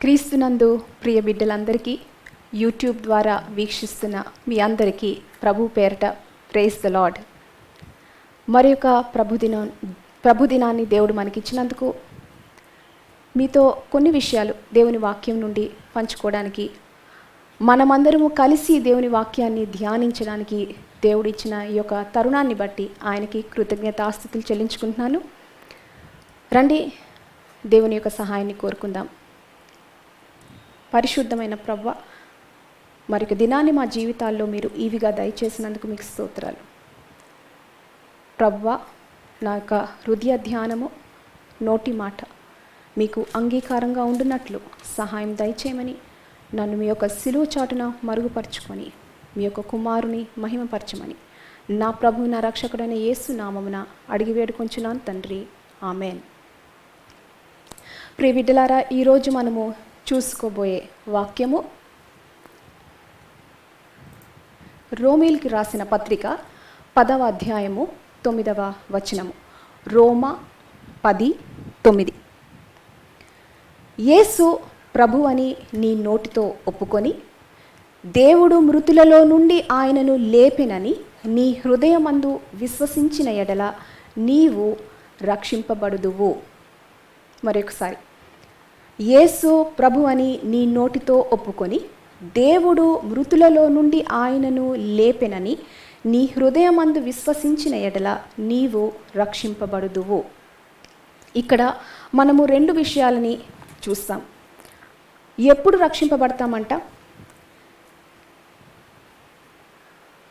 క్రీస్తునందు ప్రియ బిడ్డలందరికీ యూట్యూబ్ ద్వారా వీక్షిస్తున్న మీ అందరికీ ప్రభు పేరట ప్రైజ్ ద లార్డ్. మరి యొక్క ప్రభుదినాన్ని దేవుడు మనకిచ్చినందుకు మీతో కొన్ని విషయాలు దేవుని వాక్యం నుండి పంచుకోవడానికి, మనమందరము కలిసి దేవుని వాక్యాన్ని ధ్యానించడానికి దేవుడిచ్చిన ఈ యొక్క తరుణాన్ని బట్టి ఆయనకి కృతజ్ఞతాస్తుతులు చెల్లించుకుంటున్నాను. రండి, దేవుని యొక్క సహాయాన్ని కోరుకుందాం. పరిశుద్ధమైన ప్రభువా, మరొక దినాన్ని మా జీవితాల్లో మీరు ఈవిగా దయచేసినందుకు మీకు స్తోత్రాలు. ప్రభువా, నా యొక్క హృదయ ధ్యానము, నోటి మాట మీకు అంగీకారంగా ఉండునట్లు సహాయం దయచేయమని, నన్ను మీ యొక్క సిలువ చాటున మరుగుపరుచుకొని మీ యొక్క కుమారుని మహిమపరచమని నా ప్రభు నా రక్షకుడైన యేసు నామమున అడిగి వేడుకొంచున్నాను తండ్రి, ఆమెన్. ప్రియ బిడ్డలారా, ఈరోజు మనము చూసుకోబోయే వాక్యము రోమీయులకు రాసిన పత్రిక 10వ అధ్యాయము 9వ వచనము. రోమా 10:9. యేసు ప్రభు అని నీ నోటితో ఒప్పుకొని దేవుడు మృతులలో నుండి ఆయనను లేపెనని నీ హృదయమందు విశ్వసించిన ఎడల నీవు రక్షింపబడుదువు. మరొకసారి, యేసు ప్రభు అని నీ నోటితో ఒప్పుకొని దేవుడు మృతులలో నుండి ఆయనను లేపెనని నీ హృదయమందు విశ్వసించిన ఎడల నీవు రక్షింపబడుదువు. ఇక్కడ మనము రెండు విషయాలని చూస్తాం. ఎప్పుడు రక్షింపబడతామంట?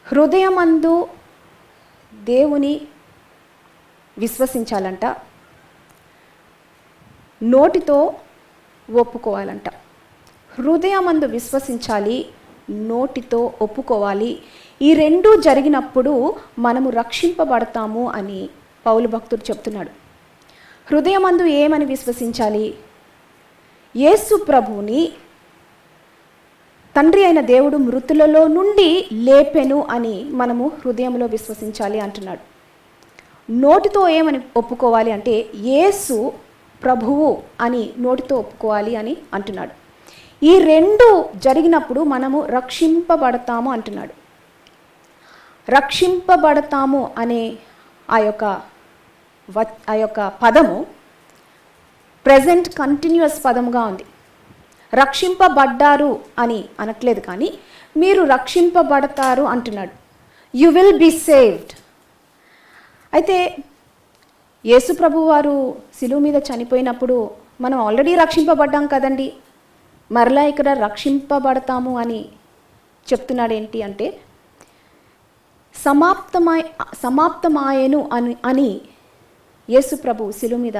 హృదయమందు దేవుని విశ్వసించాలంట, నోటితో ఒప్పుకోవాలంట. హృదయమందు విశ్వసించాలి, నోటితో ఒప్పుకోవాలి. ఈ రెండు జరిగినప్పుడు మనము రక్షింపబడతాము అని పౌలు భక్తుడు చెప్తున్నాడు. హృదయమందు ఏమని విశ్వసించాలి? యేసు ప్రభువుని తండ్రి అయిన దేవుడు మృతులలో నుండి లేపెను అని మనము హృదయంలో విశ్వసించాలి అంటున్నాడు. నోటితో ఏమని ఒప్పుకోవాలి అంటే యేసు ప్రభువు అని నోటితో ఒప్పుకోవాలి అని అంటున్నాడు. ఈ రెండు జరిగినప్పుడు మనము రక్షింపబడతాము అంటున్నాడు. రక్షింపబడతాము అనే ఆ యొక్క పదము ప్రెజెంట్ కంటిన్యూస్ పదముగా ఉంది. రక్షింపబడ్డారు అని అనట్లేదు, కానీ మీరు రక్షింపబడతారు అంటున్నాడు. You will be saved. అయితే యేసు ప్రభు వారు శిలువ మీద చనిపోయినప్పుడు మనం ఆల్రెడీ రక్షింపబడ్డాం కదండి, మరలా ఇక్కడ రక్షింపబడతాము అని చెప్తున్నాడు. ఏంటి అంటే సమాప్తమాయను అని యేసు ప్రభు శిలువ మీద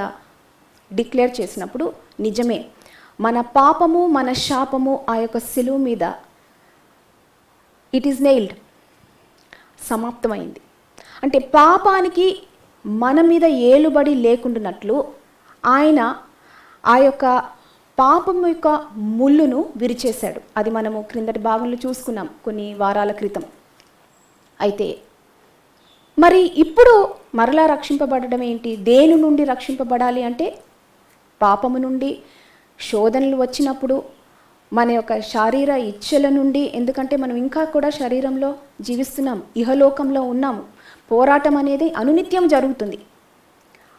డిక్లేర్ చేసినప్పుడు నిజమే, మన పాపము మన శాపము ఆ యొక్క శిలువ మీద ఇట్ ఈస్ నెయిల్డ్, సమాప్తమైంది. అంటే పాపానికి మన మీద ఏలుబడి లేకుండానట్లు ఆయన ఆ యొక్క పాపం యొక్క ముళ్ళును విరిచేశాడు. అది మనము క్రిందటి భాగంలో చూసుకున్నాం కొన్ని వారాల క్రితం. అయితే మరి ఇప్పుడు మరలా రక్షింపబడడం ఏంటి? దేని నుండి రక్షింపబడాలి అంటే పాపము నుండి. శోధనలు వచ్చినప్పుడు మన యొక్క శారీర ఇచ్ఛల నుండి, ఎందుకంటే మనం ఇంకా కూడా శరీరంలో జీవిస్తున్నాం, ఇహలోకంలో ఉన్నాము. పోరాటం అనేది అనునిత్యం జరుగుతుంది.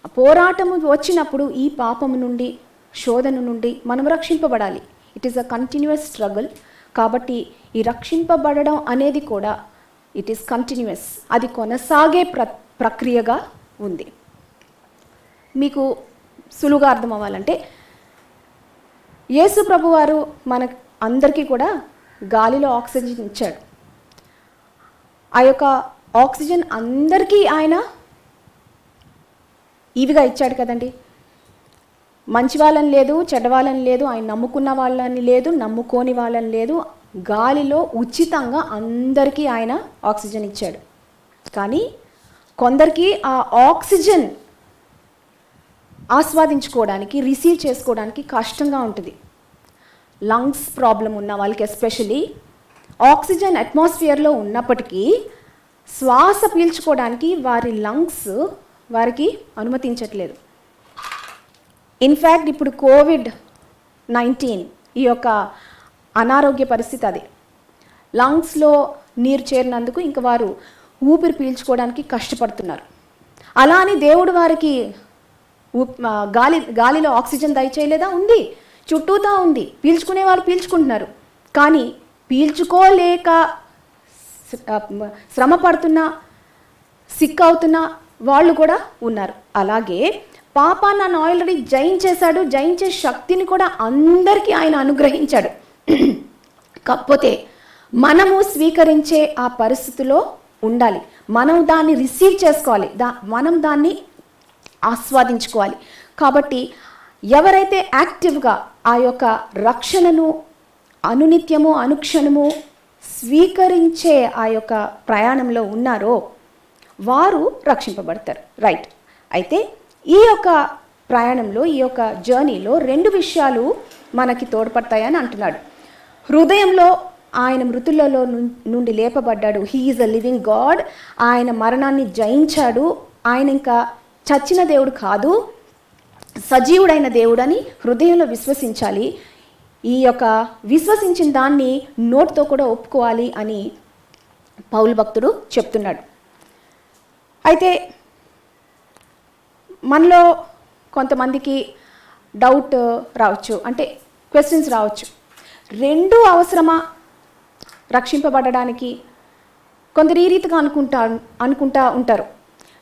ఆ పోరాటము వచ్చినప్పుడు ఈ పాపము నుండి, శోధన నుండి మనం రక్షింపబడాలి. It is a continuous struggle. కాబట్టి ఈ రక్షింపబడడం అనేది కూడా ఇట్ ఈస్ కంటిన్యూస్, అది కొనసాగే ప్రక్రియగా ఉంది. మీకు సులువుగా అర్థం అవ్వాలంటే యేసు ప్రభు వారు మన అందరికీ కూడా గాలిలో ఆక్సిజన్ ఇచ్చాడు. ఆ యొక్క ఆక్సిజన్ అందరికీ ఆయన ఈవిగా ఇచ్చాడు కదండి. మంచి వాళ్ళని లేదు, చెడ్డ వాళ్ళని లేదు, ఆయన నమ్ముకున్న వాళ్ళని లేదు, నమ్ముకోని వాళ్ళని లేదు. గాలిలో ఉచితంగా అందరికీ ఆయన ఆక్సిజన్ ఇచ్చాడు. కానీ కొందరికి ఆ ఆక్సిజన్ ఆస్వాదించుకోవడానికి, రిసీవ్ చేసుకోవడానికి కష్టంగా ఉంటుంది. లంగ్స్ ప్రాబ్లం ఉన్న వాళ్ళకి ఎస్పెషలీ ఆక్సిజన్ అట్మాస్ఫియర్లో ఉన్నప్పటికీ శ్వాస పీల్చుకోవడానికి వారి లంగ్స్ వారికి అనుమతించట్లేదు. ఇన్ఫ్యాక్ట్ ఇప్పుడు COVID-19 ఈ యొక్క అనారోగ్య పరిస్థితి అది. లంగ్స్లో నీరు చేరినందుకు ఇంక వారు ఊపిరి పీల్చుకోవడానికి కష్టపడుతున్నారు. అలా అని దేవుడు వారికి గాలిలో ఆక్సిజన్ దయచేయలేదా? ఉంది, చుట్టూతా ఉంది, పీల్చుకునే వాళ్ళు పీల్చుకుంటున్నారు. కానీ పీల్చుకోలేక శ్రమ పడుతున్న, సిక్ అవుతున్న వాళ్ళు కూడా ఉన్నారు. అలాగే పాపాన్ని ఆయన ఆల్రెడీ జయించేశాడు. జయించే శక్తిని కూడా అందరికీ ఆయన అనుగ్రహించాడు. కాకపోతే మనము స్వీకరించే ఆ పరిస్థితిలో ఉండాలి. మనం దాన్ని రిసీవ్ చేసుకోవాలి, మనం దాన్ని ఆస్వాదించుకోవాలి. కాబట్టి ఎవరైతే యాక్టివ్గా ఆ యొక్క రక్షణను అనునిత్యము అనుక్షణము స్వీకరించే ఆ యొక్క ప్రయాణంలో ఉన్నారో వారు రక్షింపబడతారు. రైట్. అయితే ఈ యొక్క ప్రయాణంలో, ఈ యొక్క జర్నీలో 2 విషయాలు మనకి తోడ్పడతాయని అంటున్నాడు. హృదయంలో ఆయన మృతులలో నుండి లేపబడ్డాడు. He is a living God. ఆయన మరణాన్ని జయించాడు. ఆయన ఇంకా చచ్చిన దేవుడు కాదు, సజీవుడైన దేవుడని హృదయంలో విశ్వసించాలి. ఈ యొక్క విశ్వసించిన దాన్ని నోటితో కూడా ఒప్పుకోవాలి అని పౌలు భక్తుడు చెప్తున్నాడు. అయితే మనలో కొంతమందికి డౌట్ రావచ్చు, అంటే క్వశ్చన్స్ రావచ్చు. 2 అవసరమా రక్షింపబడడానికి? కొందరు ఈ రీతిగా అనుకుంటా ఉంటారు.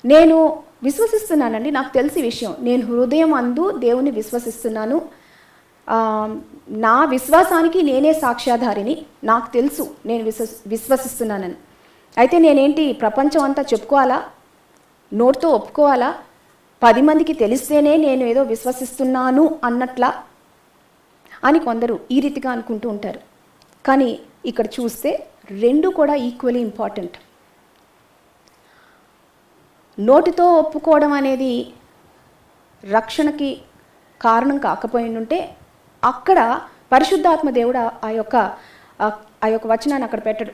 నేను విశ్వసిస్తున్నానండి, నాకు తెలిసి విషయం, నేను హృదయం అందు దేవుని విశ్వసిస్తున్నాను, నా విశ్వాసానికి నేనే సాక్ష్యాధారిని, నాకు తెలుసు నేను విశ్వసిస్తున్నానని. అయితే నేనేంటి ప్రపంచం అంతా చెప్పుకోవాలా, నోటితో ఒప్పుకోవాలా, 10 మందికి తెలిస్తేనే నేను ఏదో విశ్వసిస్తున్నాను అన్నట్లా అని కొందరు ఈ రీతిగా అనుకుంటూ ఉంటారు. కానీ ఇక్కడ చూస్తే 2 కూడా ఈక్వల్లీ ఇంపార్టెంట్. నోటితో ఒప్పుకోవడం అనేది రక్షణకి కారణం కాకపోయిందంటే అక్కడ పరిశుద్ధాత్మ దేవుడు ఆ యొక్క వచనాన్ని అక్కడ పెట్టడు.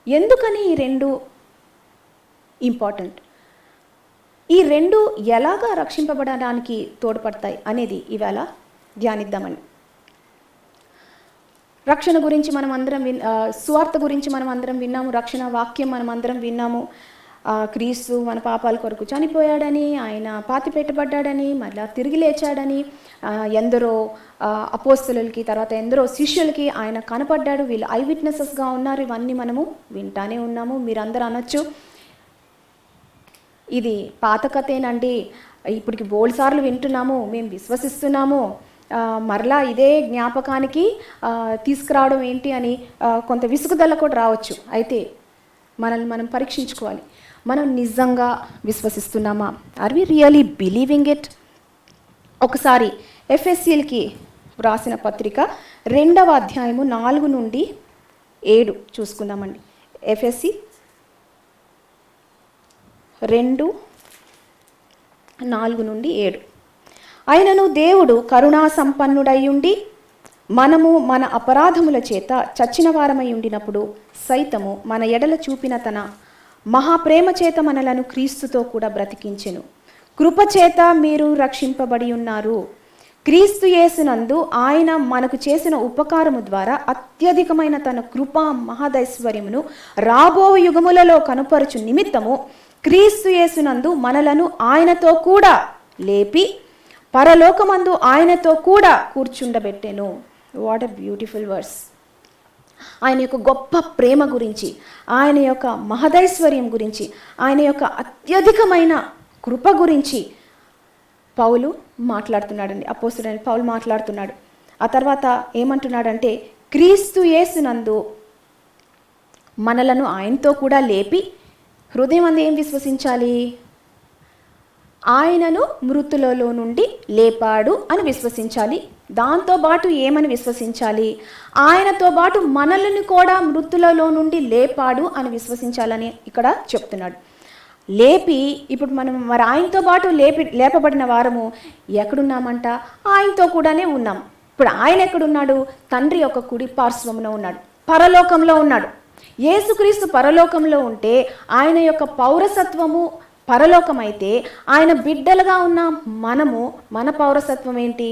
ఎందుకని ఈ 2 ఇంపార్టెంట్? ఈ 2 ఎలాగా రక్షింపబడడానికి తోడ్పడతాయి అనేది ఇవాళ ధ్యానిద్దామని. రక్షణ గురించి మనం అందరం సువార్త గురించి మనం అందరం విన్నాము. రక్షణ వాక్యం మనం అందరం విన్నాము. క్రీస్తు మన పాపాల కొరకు చనిపోయాడని, ఆయన పాతి పెట్టబడ్డాడని, మళ్ళీ తిరిగి లేచాడని, ఎందరో అపోస్తలులకి, తర్వాత ఎందరో శిష్యులకి ఆయన కనపడ్డాడు. వీళ్ళు ఐ విట్నెసెస్గా ఉన్నారు. ఇవన్నీ మనము వింటానే ఉన్నాము. మీరందరూ అనొచ్చు, ఇది పాత కథేనండి, ఇప్పటికి బోల్సార్లు వింటున్నాము, మేము విశ్వసిస్తున్నాము, మరలా ఇదే జ్ఞాపకానికి తీసుకురావడం ఏంటి అని కొంత విసుగుదల కూడా రావచ్చు. అయితే మనల్ని మనం పరీక్షించుకోవాలి. మనం నిజంగా విశ్వసిస్తున్నామా? Are we really believing it? ఒకసారి ఎఫెసీయులకి వ్రాసిన పత్రిక 2వ అధ్యాయము 4 నుండి 7 చూసుకుందామండి. ఎఫెసీ 2:4 నుండి 7. ఆయనను దేవుడు కరుణా సంపన్నుడయ్యుండి మనము మన అపరాధముల చేత చచ్చిన వారమై ఉండినప్పుడు సైతము మన ఎడల చూపిన తన మహాప్రేమ చేత మనలను క్రీస్తుతో కూడా బ్రతికించెను. కృపచేత మీరు రక్షింపబడి ఉన్నారు. క్రీస్తు యేసునందు ఆయన మనకు చేసిన ఉపకారము ద్వారా అత్యధికమైన తన కృపా మహదైశ్వర్యమును రాబో యుగములలో కనుపరచు నిమిత్తము క్రీస్తు యేసునందు మనలను ఆయనతో కూడా లేపి పరలోకమందు ఆయనతో కూడా కూర్చుండబెట్టెను. What a beautiful verse. ఆయన యొక్క గొప్ప ప్రేమ గురించి, ఆయన యొక్క మహదైశ్వర్యం గురించి, ఆయన యొక్క అత్యధికమైన కృప గురించి పౌలు మాట్లాడుతున్నాడండి. అపోస్తలుడైన పౌలు మాట్లాడుతున్నాడు. ఆ తర్వాత ఏమంటున్నాడంటే, క్రీస్తు యేసునందు మనలను ఆయనతో కూడా లేపి, హృదయం అందు ఏం విశ్వసించాలి? ఆయనను మృతులలో నుండి లేపాడు అని విశ్వసించాలి. దాంతోపాటు ఏమని విశ్వసించాలి? ఆయనతో పాటు మనల్ని కూడా మృతులలో నుండి లేపాడు అని విశ్వసించాలని ఇక్కడ చెప్తున్నాడు. లేపి, ఇప్పుడు మనం మరి ఆయనతో పాటు లేపబడిన వారము ఎక్కడున్నామంట? ఆయనతో కూడానే ఉన్నాం. ఇప్పుడు ఆయన ఎక్కడున్నాడు? తండ్రి యొక్క కుడి పార్శ్వమున ఉన్నాడు, పరలోకంలో ఉన్నాడు. యేసుక్రీస్తు పరలోకంలో ఉంటే ఆయన యొక్క పౌరసత్వము పరలోకం అయితే, ఆయన బిడ్డలుగా ఉన్న మనము, మన పౌరసత్వం ఏంటి?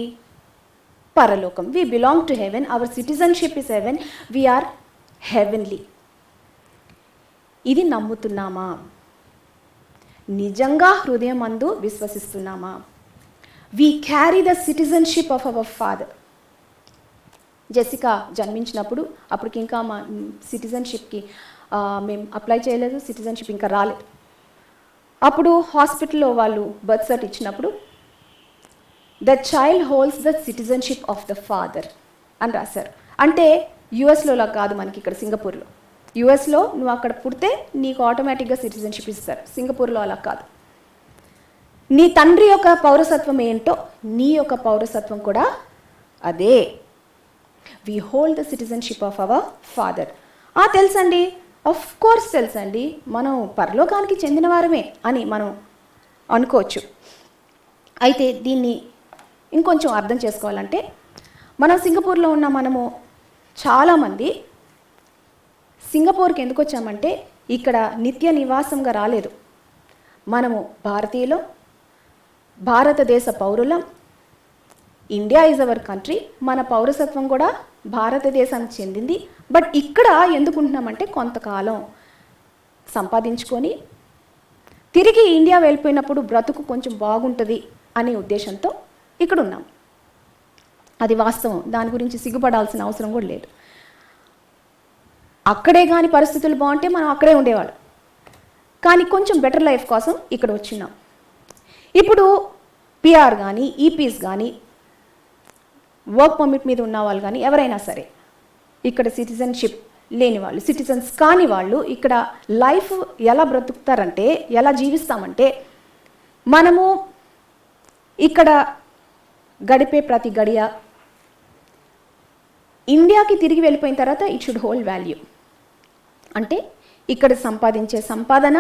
పరలోకం. We belong to heaven, our citizenship is heaven, we are heavenly. ఇది నమ్ముతున్నామా? నిజంగా హృదయం అందు విశ్వసిస్తున్నామా? We carry the citizenship of our father. Jessica జన్మించినప్పుడు అప్పటికి ఇంకా మా సిటిజన్షిప్కి మేము అప్లై చేయలేదు, సిటిజన్షిప్ ఇంకా రాలేదు. అప్పుడు హాస్పిటల్లో వాళ్ళు బర్త్ సర్ట్ ఇచ్చినప్పుడు the child holds the citizenship of the father అని రాశారు. అంటే యుఎస్లో కాదు, మనకి ఇక్కడ సింగపూర్లో. యుఎస్లో నువ్వు అక్కడ పుడితే నీకు ఆటోమేటిక్గా సిటిజన్షిప్ ఇస్తారు. సింగపూర్లో అలా కాదు. నీ తండ్రి యొక్క పౌరసత్వం ఏంటో నీ యొక్క పౌరసత్వం కూడా అదే. We hold the citizenship of our father. తెలుసండి, ఆఫ్ కోర్స్ తెలుసండి, మనం పరలోకానికి చెందిన వారమే అని మనం అనుకోవచ్చు. అయితే దీన్ని ఇంకొంచెం అర్థం చేసుకోవాలంటే, మనం సింగపూర్లో ఉన్న మనము చాలామంది సింగపూర్కి ఎందుకు వచ్చామంటే ఇక్కడ నిత్య నివాసంగా రాలేదు. మనము భారతీయులం, భారతదేశ పౌరులం. India is our country. మన పౌరసత్వం కూడా భారతదేశానికి చెందింది. బట్ ఇక్కడ ఎందుకుంటున్నామంటే కొంతకాలం సంపాదించుకొని తిరిగి ఇండియా వెళ్ళిపోయినప్పుడు బ్రతుకు కొంచెం బాగుంటుంది అనే ఉద్దేశంతో ఇక్కడ ఉన్నాం. అది వాస్తవం, దాని గురించి సిగ్గుపడాల్సిన అవసరం కూడా లేదు. అక్కడే కానీ పరిస్థితులు బాగుంటే మనం అక్కడే ఉండేవాళ్ళం. కానీ కొంచెం బెటర్ లైఫ్ కోసం ఇక్కడ వచ్చినాం. ఇప్పుడు పిఆర్ కానీ ఈపీస్ కానీ వర్క్ పర్మిట్ మీద ఉన్న వాళ్ళు కానీ ఎవరైనా సరే ఇక్కడ సిటిజన్షిప్ లేని వాళ్ళు, సిటిజన్స్ కాని వాళ్ళు ఇక్కడ లైఫ్ ఎలా బ్రతుకుతారంటే, ఎలా జీవిస్తామంటే, మనము ఇక్కడ గడిపే ప్రతి గడియ ఇండియాకి తిరిగి వెళ్ళిపోయిన తర్వాత ఇట్ షుడ్ హోల్డ్ వాల్యూ. అంటే ఇక్కడ సంపాదించే సంపాదన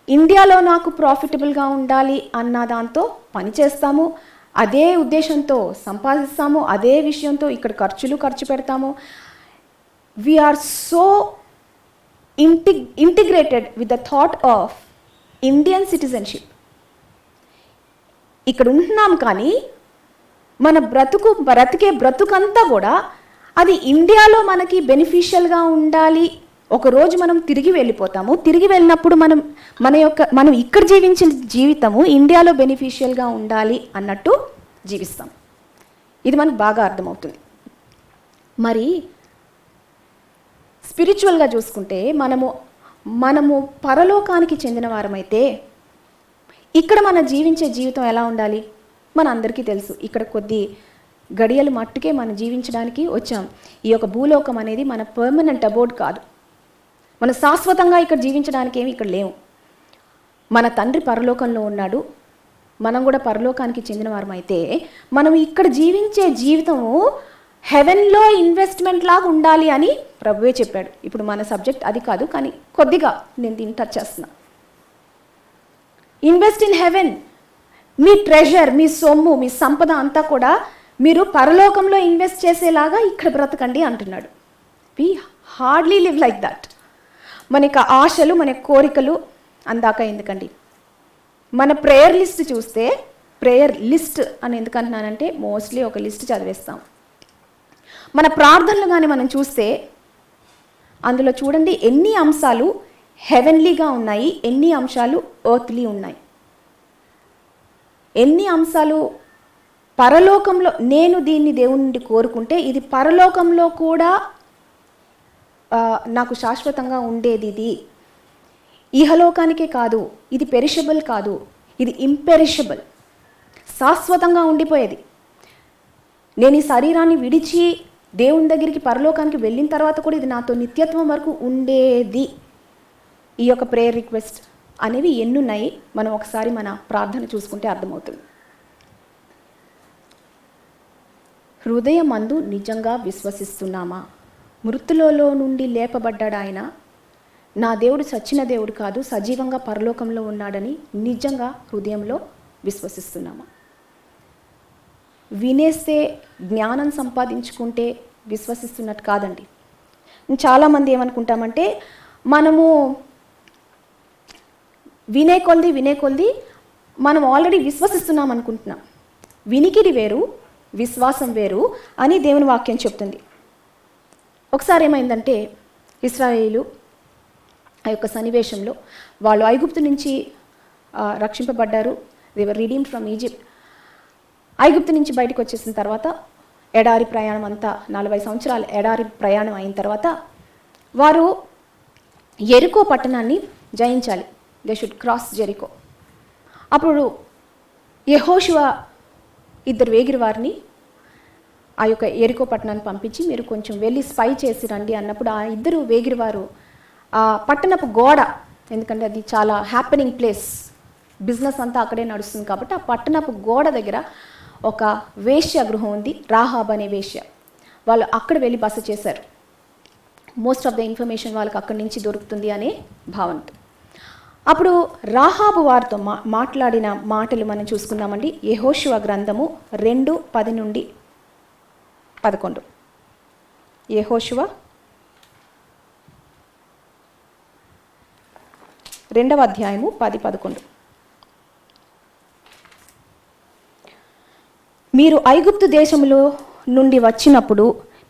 ఇండియాలో నాకు ప్రాఫిటబుల్గా ఉండాలి అన్న దాంతో పనిచేస్తాము. అదే ఉద్దేశంతో సంపాదిస్తాము, అదే విషయంతో ఇక్కడ ఖర్చు పెడతాము. We are so integrated with the thought of Indian citizenship. ఇక్కడ ఉంటున్నాం కానీ మన బ్రతికే బ్రతుకంతా కూడా అది ఇండియాలో మనకి బెనిఫిషియల్గా ఉండాలి. ఒకరోజు మనం తిరిగి వెళ్ళిపోతాము. తిరిగి వెళ్ళినప్పుడు మనం ఇక్కడ జీవించిన జీవితము ఇండియాలో బెనిఫిషియల్గా ఉండాలి అన్నట్టు జీవిస్తాం. ఇది మనకు బాగా అర్థమవుతుంది. మరి స్పిరిచువల్గా చూసుకుంటే మనము పరలోకానికి చెందిన వారమైతే ఇక్కడ మనం జీవించే జీవితం ఎలా ఉండాలి? మన అందరికీ తెలుసు. ఇక్కడ కొద్ది గడియలు మట్టుకే మనం జీవించడానికి వచ్చాం. ఈ యొక్క భూలోకం అనేది మన పర్మనెంట్ అబోర్డ్ కాదు. మనం శాశ్వతంగా ఇక్కడ జీవించడానికి ఏమి ఇక్కడ లేవు. మన తండ్రి పరలోకంలో ఉన్నాడు, మనం కూడా పరలోకానికి చెందిన వారం అయితే మనం ఇక్కడ జీవించే జీవితము హెవెన్లో ఇన్వెస్ట్మెంట్ లాగా ఉండాలి అని ప్రభువే చెప్పాడు. ఇప్పుడు మన సబ్జెక్ట్ అది కాదు, కానీ కొద్దిగా నేను దీన్ని టచ్ చేస్తున్నా. Invest in heaven. మీ ట్రెజర్, మీ సొమ్ము, మీ సంపద అంతా కూడా మీరు పరలోకంలో ఇన్వెస్ట్ చేసేలాగా ఇక్కడ బ్రతకండి అంటున్నాడు. వి హార్డ్లీ లివ్ లైక్ దట్. మనకి ఆశలు, మన కోరికలు అందాక ఎందుకండి? మన ప్రేయర్ లిస్ట్ చూస్తే, ప్రేయర్ లిస్ట్ అని ఎందుకంటున్నానంటే మోస్ట్లీ ఒక లిస్ట్ చదివేస్తాం. మన ప్రార్థనలు కానీ మనం చూస్తే అందులో చూడండి ఎన్ని అంశాలు హెవెన్లీగా ఉన్నాయి, ఎన్ని అంశాలు ఎర్త్లీ ఉన్నాయి. ఎన్ని అంశాలు పరలోకంలో, నేను దీన్ని దేవుని నుండి కోరుకుంటే ఇది పరలోకంలో కూడా నాకు శాశ్వతంగా ఉండేది. ఇది ఇహలోకానికే కాదు, ఇది పెరిషబుల్ కాదు, ఇది ఇంపెరిషబుల్, శాశ్వతంగా ఉండిపోయేది. నేను ఈ శరీరాన్ని విడిచి దేవుని దగ్గరికి పరలోకానికి వెళ్ళిన తర్వాత కూడా ఇది నాతో నిత్యత్వం వరకు ఉండేది. ఈ యొక్క ప్రేయర్ రిక్వెస్ట్ అనేవి ఎన్నున్నాయి మనం ఒకసారి మన ప్రార్థన చూసుకుంటే అర్థమవుతుంది. హృదయమందు నిజంగా విశ్వసిస్తున్నామా? మృతులలో నుండి లేపబడ్డాడు ఆయన. నా దేవుడు చచ్చిన దేవుడు కాదు, సజీవంగా పరలోకంలో ఉన్నాడని నిజంగా హృదయంలో విశ్వసిస్తున్నామా? వినేస్తే జ్ఞానం సంపాదించుకుంటే విశ్వసిస్తున్నట్టు కాదండి. చాలామంది ఏమనుకుంటామంటే మనము వినే కొలది మనం ఆల్రెడీ విశ్వసిస్తున్నాం అనుకుంటున్నాం. వినికిడి వేరు, విశ్వాసం వేరు అని దేవుని వాక్యం చెప్తుంది. ఒకసారి ఏమైందంటే ఇశ్రాయేలు ఆ యొక్క సన్నివేశంలో వాళ్ళు ఐగుప్తు నుంచి రక్షింపబడ్డారు. They were redeemed from Egypt. ఐగుప్తు నుంచి బయటకు వచ్చేసిన తర్వాత ఎడారి ప్రయాణం అంతా 40 సంవత్సరాలు ఎడారి ప్రయాణం అయిన తర్వాత వారు యెరికో పట్టణాన్ని జయించాలి. They should cross Jericho. అప్పుడు యెహోషువ 2 వేగిరి వారిని ఆ యొక్క యెరికో పట్టణాన్ని పంపించి మీరు కొంచెం వెళ్ళి స్పై చేసి రండి అన్నప్పుడు ఆ 2 వేగిరి వారు ఆ పట్టణపు గోడ, ఎందుకంటే అది చాలా హ్యాపెనింగ్ ప్లేస్, బిజినెస్ అంతా అక్కడే నడుస్తుంది కాబట్టి ఆ పట్టణపు గోడ దగ్గర ఒక వేశ్య గృహం ఉంది, రాహాబ్ అనే వేశ్య. వాళ్ళు అక్కడ వెళ్ళి బస చేశారు. మోస్ట్ ఆఫ్ ద ఇన్ఫర్మేషన్ వాళ్ళకి అక్కడి నుంచి దొరుకుతుంది అనే భావనతో. అప్పుడు రాహాబు వారితో మాట్లాడిన మాటలు మనం చూసుకుందామండి. యెహోషువ గ్రంథము 2:10-11. యెహోషువ 2వ అధ్యాయము 10-11. మీరు ఐగుప్తు దేశములో నుండి వచ్చినప్పుడు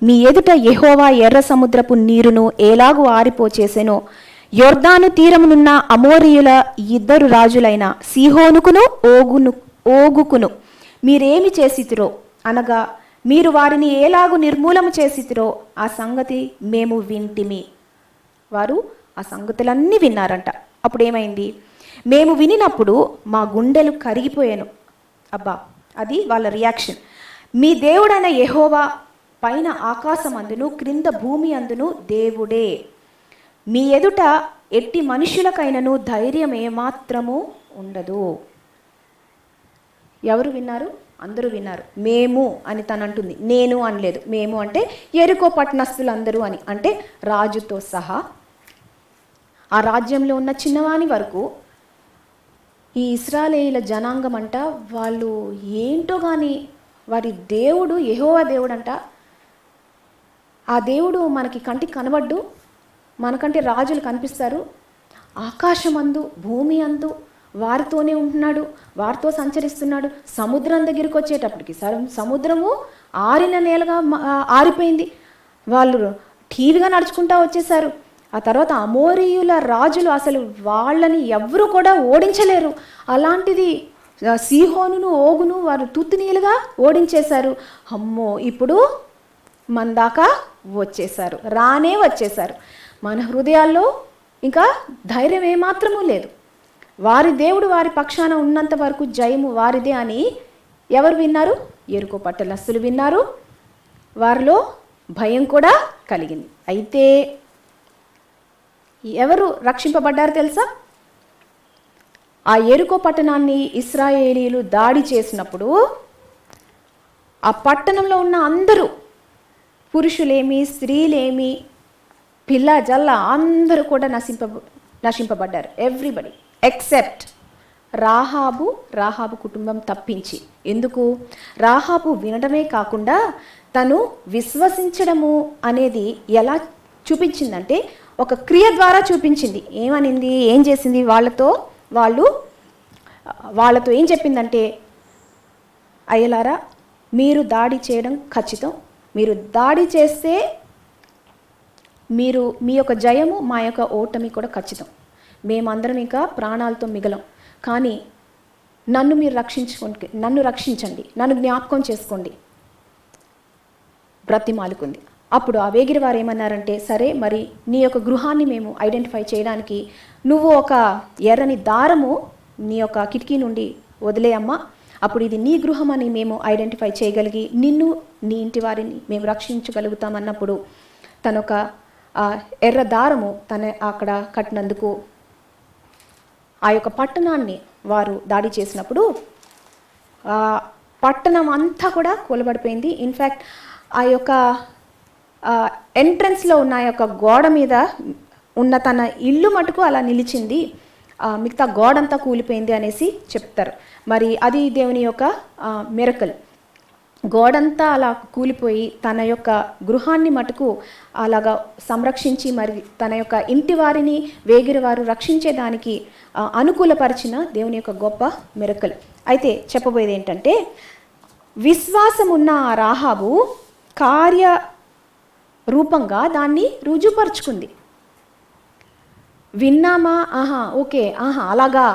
మీ ఎదుట యెహోవా ఎర్ర సముద్రపు నీరును ఎలాగూ ఆరిపోచేసెనో యొర్దాను తీరమునున్న అమోరీయుల 2 రాజులైన సీహోనుకును ఓగుకును మీరేమి చేసితిరో అనగా మీరు వారిని ఎలాగూ నిర్మూలము చేసితిరో ఆ సంగతి మేము వింటిమి. వారు ఆ సంగతులన్నీ విన్నారంట. అప్పుడు ఏమైంది? మేము వినినప్పుడు మా గుండెలు కరిగిపోయాను. అబ్బా, అది వాళ్ళ రియాక్షన్. మీ దేవుడైన యెహోవా పైన ఆకాశం అందును క్రింద భూమి అందును దేవుడే. మీ ఎదుట ఎట్టి మనుషులకైనను ధైర్యం ఏమాత్రము ఉండదు. ఎవరు విన్నారు? అందరూ విన్నారు. మేము అని తను అంటుంది, నేను అనలేదు. మేము అంటే యెరికో పట్టణస్థులందరూ అని, అంటే రాజుతో సహా ఆ రాజ్యంలో ఉన్న చిన్నవాని వరకు. ఈ ఇశ్రాయేలీయుల జనాంగం అంట, వాళ్ళు ఏంటో కానీ వారి దేవుడు యెహోవా దేవుడు అంట. ఆ దేవుడు మనకి కంటికి కనబడ్డు, మనకంటే రాజులు కనిపిస్తారు. ఆకాశం అందు భూమి అందు వారితోనే ఉంటున్నాడు, వారితో సంచరిస్తున్నాడు. సముద్రం దగ్గరికి వచ్చేటప్పటికి సముద్రము ఆరిన నేలగా ఆరిపోయింది. వాళ్ళు ఠీవిగా నడుచుకుంటా వచ్చేసారు. ఆ తర్వాత అమోరీయుల రాజులు అసలు వాళ్ళని ఎవ్వరూ కూడా ఓడించలేరు. అలాంటిది సీహోనును ఓగును వారు తుత్తునీలుగా ఓడించేశారు. అమ్మో, ఇప్పుడు మన దాకా వచ్చేసారు, రానే వచ్చేసారు. మన హృదయాల్లో ఇంకా ధైర్యం ఏమాత్రమూ లేదు. వారి దేవుడు వారి పక్షాన ఉన్నంత వరకు జయము వారిదే అని ఎవరు విన్నారు? యెరికో పట్టణస్థులు విన్నారు. వారిలో భయం కూడా కలిగింది. అయితే ఎవరు రక్షింపబడ్డారు తెలుసా? ఆ యెరికో పట్టణాన్ని ఇశ్రాయేలీయులు దాడి చేసినప్పుడు ఆ పట్టణంలో ఉన్న అందరూ, పురుషులేమి స్త్రీలేమి పిల్ల జల్ల అందరూ కూడా నశింపబడ్డారు. ఎవ్రీబడి ఎక్సెప్ట్ రాహాబు కుటుంబం తప్పించి. ఎందుకు? రాహాబు వినడమే కాకుండా తను విశ్వసించడము అనేది ఎలా చూపించిందంటే ఒక క్రియ ద్వారా చూపించింది. ఏమనింది? ఏం చేసింది? వాళ్ళతో ఏం చెప్పిందంటే, అయ్యలారా, మీరు దాడి చేయడం ఖచ్చితం. మీరు దాడి చేస్తే మీ యొక్క జయము మా యొక్క ఓటమి కూడా ఖచ్చితం. మేమందరం ఇంకా ప్రాణాలతో మిగలం. కానీ నన్ను రక్షించండి, నన్ను జ్ఞాపకం చేసుకోండి బ్రతిమాలుకుంది. అప్పుడు ఆ వేగిరి వారు ఏమన్నారంటే, సరే మరి నీ యొక్క గృహాన్ని మేము ఐడెంటిఫై చేయడానికి నువ్వు ఒక ఎర్రని దారము నీ యొక్క కిటికీ నుండి వదిలేయమ్మా, అప్పుడు ఇది నీ గృహం అని మేము ఐడెంటిఫై చేయగలిగి నిన్ను నీ ఇంటి వారిని మేము రక్షించగలుగుతామన్నప్పుడు తనొక ఎర్ర దారము తన అక్కడ కట్టినందుకు ఆ యొక్క పట్టణాన్ని వారు దాడి చేసినప్పుడు పట్టణం అంతా కూడా కూలబడిపోయింది. ఇన్ఫ్యాక్ట్ ఆ యొక్క ఎంట్రన్స్లో ఉన్న ఆ యొక్క గోడ మీద ఉన్న తన ఇల్లు మటుకు అలా నిలిచింది, మిగతా గోడంతా కూలిపోయింది అనేసి చెప్తారు. మరి అది దేవుని యొక్క మిరకల్. గోడంతా అలా కూలిపోయి తన యొక్క గృహాన్ని మటుకు అలాగా సంరక్షించి మరి తన యొక్క ఇంటి వారిని వేగిరి వారు రక్షించేదానికి అనుకూలపరిచిన దేవుని యొక్క గొప్ప మిరకల్. అయితే చెప్పబోయేది ఏంటంటే, విశ్వాసం ఉన్న ఆ రాహాబు కార్య రూపంగా దాన్ని రుజుపరుచుకుంది. విన్నామా, ఓకే, అలాగా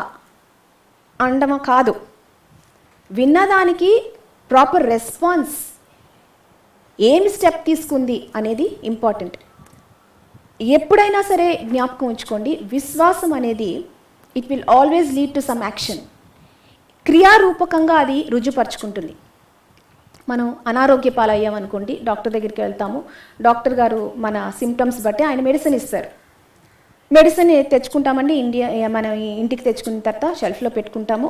అండమా కాదు. విన్నదానికి ప్రాపర్ రెస్పాన్స్, ఏమి స్టెప్ తీసుకుంది అనేది ఇంపార్టెంట్. ఎప్పుడైనా సరే జ్ఞాపకం ఉంచుకోండి, విశ్వాసం అనేది it will always lead to some action. క్రియారూపకంగా అది రుజుపరుచుకుంటుంది. మనం అనారోగ్య పాలయ్యామనుకోండి, డాక్టర్ దగ్గరికి వెళ్తాము. డాక్టర్ గారు మన సిమ్టమ్స్ బట్టి ఆయన మెడిసిన్ ఇస్తారు. మెడిసిన్ తెచ్చుకుంటామండి, మన ఇంటికి తెచ్చుకున్న తర్వాత షెల్ఫ్లో పెట్టుకుంటాము.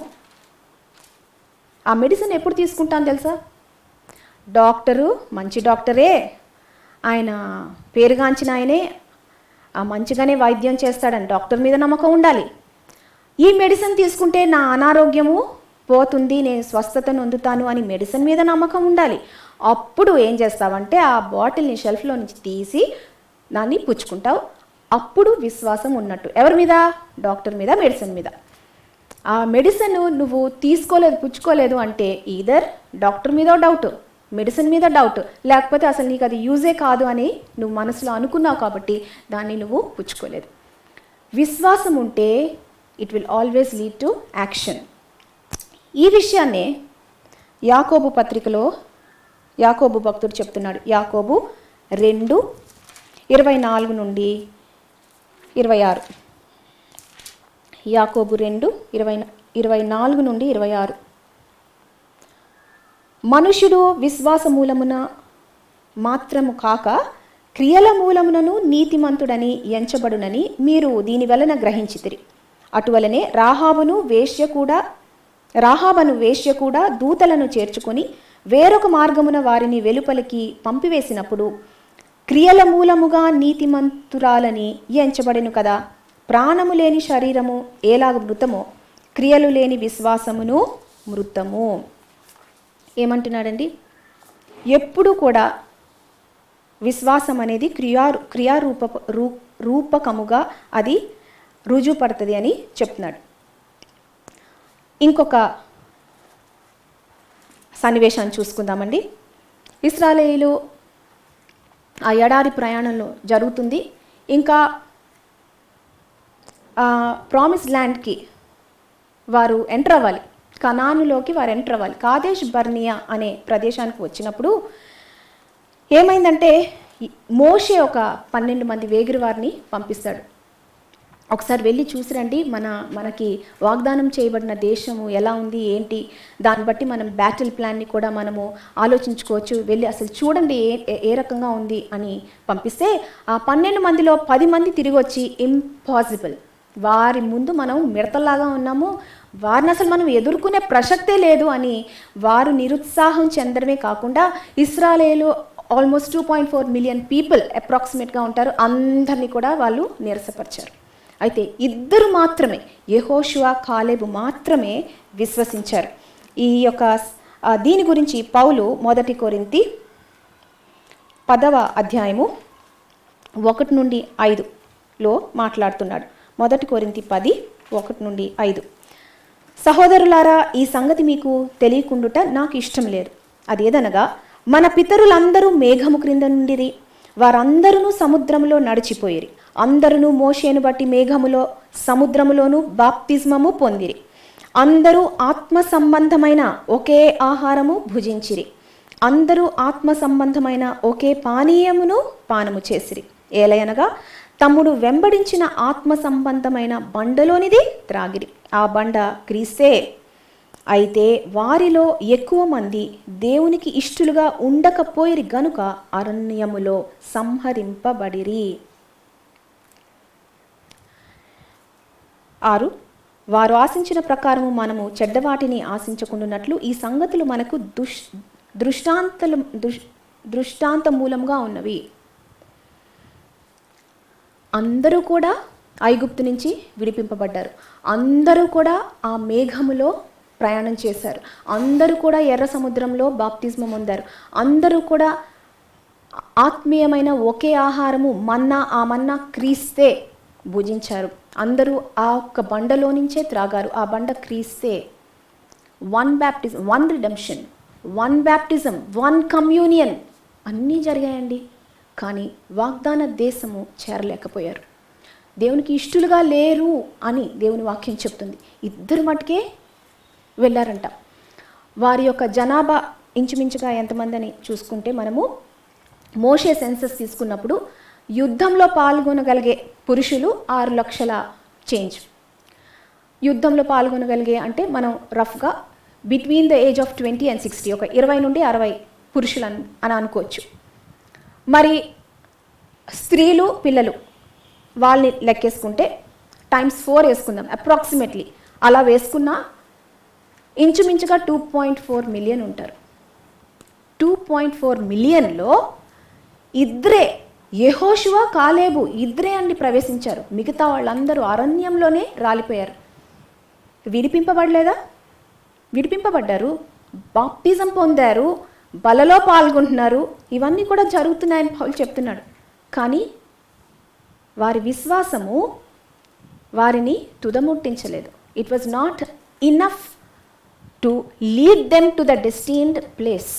ఆ మెడిసిన్ ఎప్పుడు తీసుకుంటాం తెలుసా? డాక్టరు మంచి డాక్టరే, ఆయన పేరుగాంచిన ఆయనే మంచిగానే వైద్యం చేస్తాడని డాక్టర్ మీద నమ్మకం ఉండాలి. ఈ మెడిసిన్ తీసుకుంటే నా అనారోగ్యము పోతుంది, నేను స్వస్థతను పొందుతాను అని మెడిసిన్ మీద నమ్మకం ఉండాలి. అప్పుడు ఏం చేస్తావంటే ఆ బాటిల్ని షెల్ఫ్లో నుంచి తీసి దాన్ని పుచ్చుకుంటావు. అప్పుడు విశ్వాసం ఉన్నట్టు. ఎవరి మీద? డాక్టర్ మీద, మెడిసిన్ మీద. ఆ మెడిసిన్ నువ్వు తీసుకోలేదు, పుచ్చుకోలేదు అంటే ఈదర్ డాక్టర్ మీద డౌట్, మెడిసిన్ మీద డౌట్, లేకపోతే అసలు నీకు అది యూజే కాదు అని నువ్వు మనసులో అనుకున్నావు కాబట్టి దాన్ని నువ్వు పుచ్చుకోలేదు. విశ్వాసం ఉంటే it will always lead to action. ఈ విషయాన్నే యాకోబు పత్రికలో యాకోబు భక్తుడు చెప్తున్నాడు. యాకోబు 2:24 నుండి 26. యాకోబు 2:24 నుండి 26. మనుష్యుడు విశ్వాస మూలమున మాత్రము కాక క్రియల మూలమునను నీతిమంతుడని ఎంచబడునని మీరు దీని వలన గ్రహించితిరి. అటువలనే రాహాబను వేశ్య కూడా దూతలను చేర్చుకొని వేరొక మార్గమున వారిని వెలుపలికి పంపివేసినప్పుడు క్రియల మూలముగా నీతిమంతురాలని ఎంచబడెను కదా. ప్రాణము లేని శరీరము ఏలాగ మృతమో క్రియలు లేని విశ్వాసమును మృతము. ఏమంటున్నాడండి? ఎప్పుడు కూడా విశ్వాసం అనేది రూపకముగా అది రుజుపడుతుంది అని చెప్తున్నాడు. ఇంకొక సన్నివేశాన్ని చూసుకుందామండి. ఇశ్రాయేలీయులు ఆ ఎడారి ప్రయాణంలో జరుగుతుంది. ఇంకా ప్రామిస్ ల్యాండ్కి వారు ఎంటర్ అవ్వాలి, కనానులోకి వారు ఎంటర్ అవ్వాలి. కాదేష్ బర్నియా అనే ప్రదేశానికి వచ్చినప్పుడు ఏమైందంటే మోషే ఒక 12 మంది వేగిరి వారిని పంపిస్తాడు. ఒకసారి వెళ్ళి చూసిరండి, మనకి వాగ్దానం చేయబడిన దేశము ఎలా ఉంది ఏంటి, దాన్ని బట్టి మనం బ్యాటిల్ ప్లాన్ని కూడా మనము ఆలోచించుకోవచ్చు, వెళ్ళి అసలు చూడండి ఏ రకంగా ఉంది అని పంపిస్తే ఆ 12 మందిలో 10 మంది తిరిగి వచ్చి ఇంపాసిబుల్, వారి ముందు మనం మిడతల్లాగా ఉన్నాము, వారిని అసలు మనం ఎదుర్కొనే ప్రసక్తే లేదు అని వారు నిరుత్సాహం చెందడమే కాకుండా ఇశ్రాయేలు ఆల్మోస్ట్ 2.4 మిలియన్ పీపుల్ అప్రాక్సిమేట్గా ఉంటారు, అందరినీ కూడా వాళ్ళు నీరసపరిచారు. అయితే 2 మాత్రమే, యెహోషువ, కాలేబు మాత్రమే విశ్వసించారు. ఈ యొక్క దీని గురించి పౌలు 1 కొరింథీ 10వ అధ్యాయము 1 నుండి 5లో మాట్లాడుతున్నాడు. 1 కొరింథీ 10:1 నుండి 5. సహోదరులారా, ఈ సంగతి మీకు తెలియకుండుట నాకు ఇష్టం లేదు. అదేదనగా మన పితరులందరూ మేఘము క్రింద నుండిరి, వారందరూ సముద్రములో నడిచిపోయిరి, అందరూ మోషేను బట్టి మేఘములో సముద్రములోను బాప్తిస్మము పొందిరి, అందరూ ఆత్మ సంబంధమైన ఒకే ఆహారము భుజించిరి, అందరూ ఆత్మ సంబంధమైన ఒకే పానీయమును పానము చేసిరి. ఏలయనగా తమ్ముడు వెంబడించిన ఆత్మ సంబంధమైన బండలోనిది త్రాగిరి, ఆ బండ క్రీస్తే. అయితే వారిలో ఎక్కువ మంది దేవునికి ఇష్టలుగా ఉండకపోయిరి గనుక అరణ్యములో సంహరింపబడిరి. 6. వారు ఆశించిన ప్రకారము మనము చెడ్డవాటిని ఆశించకుండానట్లు ఈ సంగతులు మనకు దృష్టాంత మూలంగా ఉన్నవి. అందరూ కూడా ఐగుప్తు నుంచి విడిపింపబడ్డారు, అందరూ కూడా ఆ మేఘములో ప్రయాణం చేశారు, అందరూ కూడా ఎర్ర సముద్రంలో బాప్తిస్మం పొందారు, అందరూ కూడా ఆత్మీయమైన ఒకే ఆహారము మన్నా, ఆ మన్నా క్రీస్తే భుజించారు, అందరూ ఆ ఒక్క బండలో నుంచే త్రాగారు, ఆ బండ క్రీస్తే. 1 బ్యాప్టిజం, 1 రిడెంప్షన్, 1 బ్యాప్టిజం, 1 కమ్యూనియన్ అన్నీ జరిగాయండి. కానీ వాగ్దాన దేశము చేరలేకపోయారు. దేవునికి ఇష్టలుగా లేరు అని దేవుని వాక్యం చెప్తుంది. 2 మటుకే వెళ్ళారంట. వారి యొక్క జనాభా ఇంచుమించుగా ఎంతమంది అని చూసుకుంటే, మనము మోషే సెన్సస్ తీసుకున్నప్పుడు యుద్ధంలో పాల్గొనగలిగే పురుషులు 6 లక్షల చేంజ్. యుద్ధంలో పాల్గొనగలిగే అంటే మనం రఫ్గా between the age of 20 and 60, ఒక 20 నుండి 60 పురుషులు అని అనుకోవచ్చు. మరి స్త్రీలు పిల్లలు వాళ్ళని లెక్కేసుకుంటే ×4 వేసుకుందాం, అప్రాక్సిమేట్లీ అలా వేసుకున్న ఇంచుమించుగా 2.4 మిలియన్ ఉంటారు. 2.4 మిలియన్లో 2 యెహోషువ, కాలేబు 2 అండి ప్రవేశించారు. మిగతా వాళ్ళందరూ అరణ్యంలోనే రాలిపోయారు. విడిపింపబడలేదా? విడిపింపబడ్డారు, బాప్టిజం పొందారు, బలలో పాల్గొంటున్నారు. ఇవన్నీ కూడా జరుగుతున్నాయని పౌలు చెప్తున్నాడు. కానీ వారి విశ్వాసము వారిని తుదముట్టించలేదు. It was not enough to lead them to the destined place.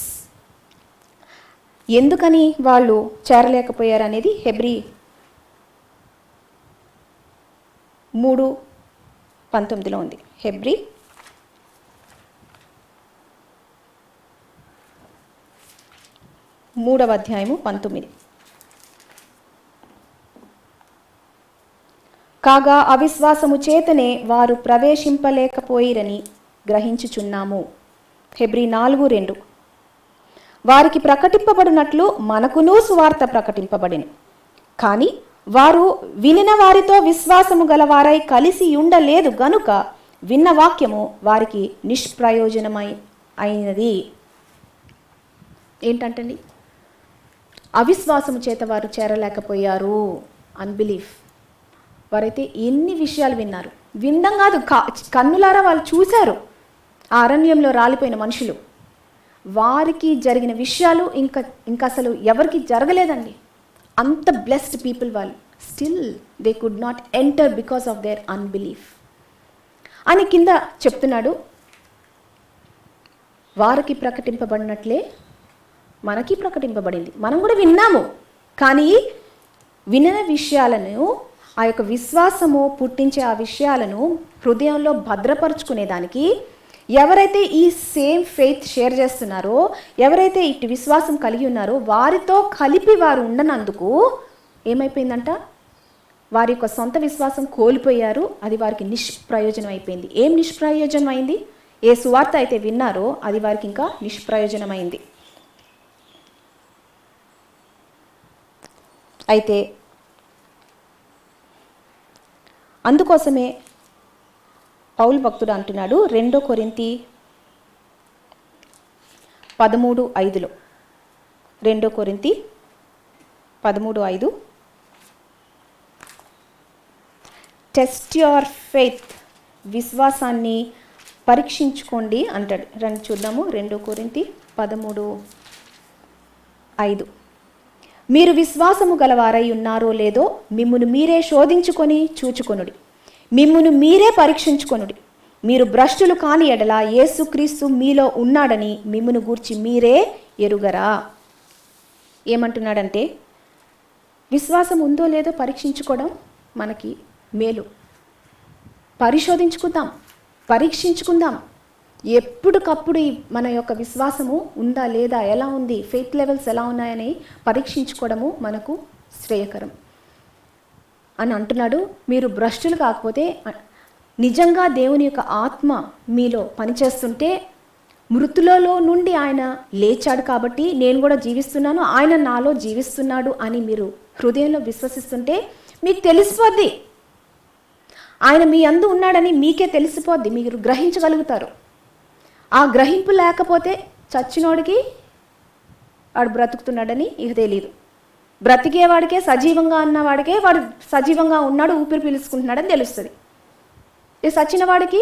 ఎందుకని వాళ్ళు చేరలేకపోయారు అనేది హెబ్రీ 3:19 ఉంది. హెబ్రీ 3:19. కాగా అవిశ్వాసము చేతనే వారు ప్రవేశింపలేకపోయిరని గ్రహించుచున్నాము. హెబ్రీ 4:2. వారికి ప్రకటింపబడినట్లు మనకును సువార్త ప్రకటింపబడిను, కానీ వారు వినిన వారితో విశ్వాసము గలవారై కలిసి ఉండలేదు గనుక విన్న వాక్యము వారికి నిష్ప్రయోజనమై అయినది. ఏంటంటండి? అవిశ్వాసము చేత వారు చేరలేకపోయారు. అన్బిలీఫ్. వారైతే ఎన్ని విషయాలు విన్నారు. వినడం కాదు, కన్నులారా వాళ్ళు చూశారు. ఆ అరణ్యంలో రాలిపోయిన మనుషులు, వారికి జరిగిన విషయాలు ఇంకా అసలు ఎవరికి జరగలేదండి. అంత బ్లెస్డ్ పీపుల్ వాళ్ళు. Still they could not enter because of their unbelief అని కింద చెప్తున్నాడు. వారికి ప్రకటింపబడినట్లే మనకి ప్రకటింపబడింది. మనం కూడా విన్నాము, కానీ వినిన విషయాలను, ఆ యొక్క విశ్వాసము పుట్టించే ఆ విషయాలను హృదయంలో భద్రపరుచుకునేదానికి ఎవరైతే ఈ సేమ్ ఫెయిత్ షేర్ చేస్తున్నారో, ఎవరైతే ఇటు విశ్వాసం కలిగి ఉన్నారో వారితో కలిపి వారు ఉండనందుకు ఏమైపోయిందంట? వారి యొక్క సొంత విశ్వాసం కోల్పోయారు. అది వారికి నిష్ప్రయోజనం అయిపోయింది. ఏం నిష్ప్రయోజనం అయింది? ఏ సువార్త అయితే విన్నారో అది వారికి ఇంకా నిష్ప్రయోజనమైంది. అయితే అందుకోసమే పౌలు భక్తుడు అంటున్నాడు 2 కొరింథీ 13:5. 2 కొరింథీ 13:5. టెస్ట్ యువర్ ఫెయిత్, విశ్వాసాన్ని పరీక్షించుకోండి అంటాడు. రండి చూద్దాము. 2 కొరింథీ 13:5. మీరు విశ్వాసము గలవారై ఉన్నారో లేదో మిమ్మును మీరే శోధించుకొని చూచుకొనుడి, మిమ్మును మీరే పరీక్షించుకొనుడి. మీరు భ్రష్టులు కాని ఎడల యేసుక్రీస్తు మీలో ఉన్నాడని మిమ్మును గూర్చి మీరే ఎరుగరా. ఏమంటున్నాడంటే, విశ్వాసం ఉందో లేదో పరీక్షించుకోవడం మనకి మేలు. పరిశోధించుకుందాం, పరీక్షించుకుందాం. ఎప్పటికప్పుడు మన యొక్క విశ్వాసము ఉందా లేదా, ఎలా ఉంది, ఫెయిత్ లెవెల్స్ ఎలా ఉన్నాయని పరీక్షించుకోవడము మనకు శ్రేయకరం అని అంటున్నాడు. మీరు భ్రష్టులు కాకపోతే, నిజంగా దేవుని యొక్క ఆత్మ మీలో పనిచేస్తుంటే, మృతులలో నుండి ఆయన లేచాడు కాబట్టి నేను కూడా జీవిస్తున్నాను, ఆయన నాలో జీవిస్తున్నాడు అని మీరు హృదయంలో విశ్వసిస్తుంటే మీకు తెలిసిపోద్ది. ఆయన మీ అందు ఉన్నాడని మీకే తెలిసిపోద్ది, మీరు గ్రహించగలుగుతారు. ఆ గ్రహింపు లేకపోతే చచ్చినోడికి వాడు బ్రతుకుతున్నాడని ఇక తెలియదు. బ్రతికేవాడికే, సజీవంగా ఉన్నవాడికే వాడు సజీవంగా ఉన్నాడు, ఊపిరి పీల్చుకుంటున్నాడని తెలుస్తుంది. సచ్చిన వాడికి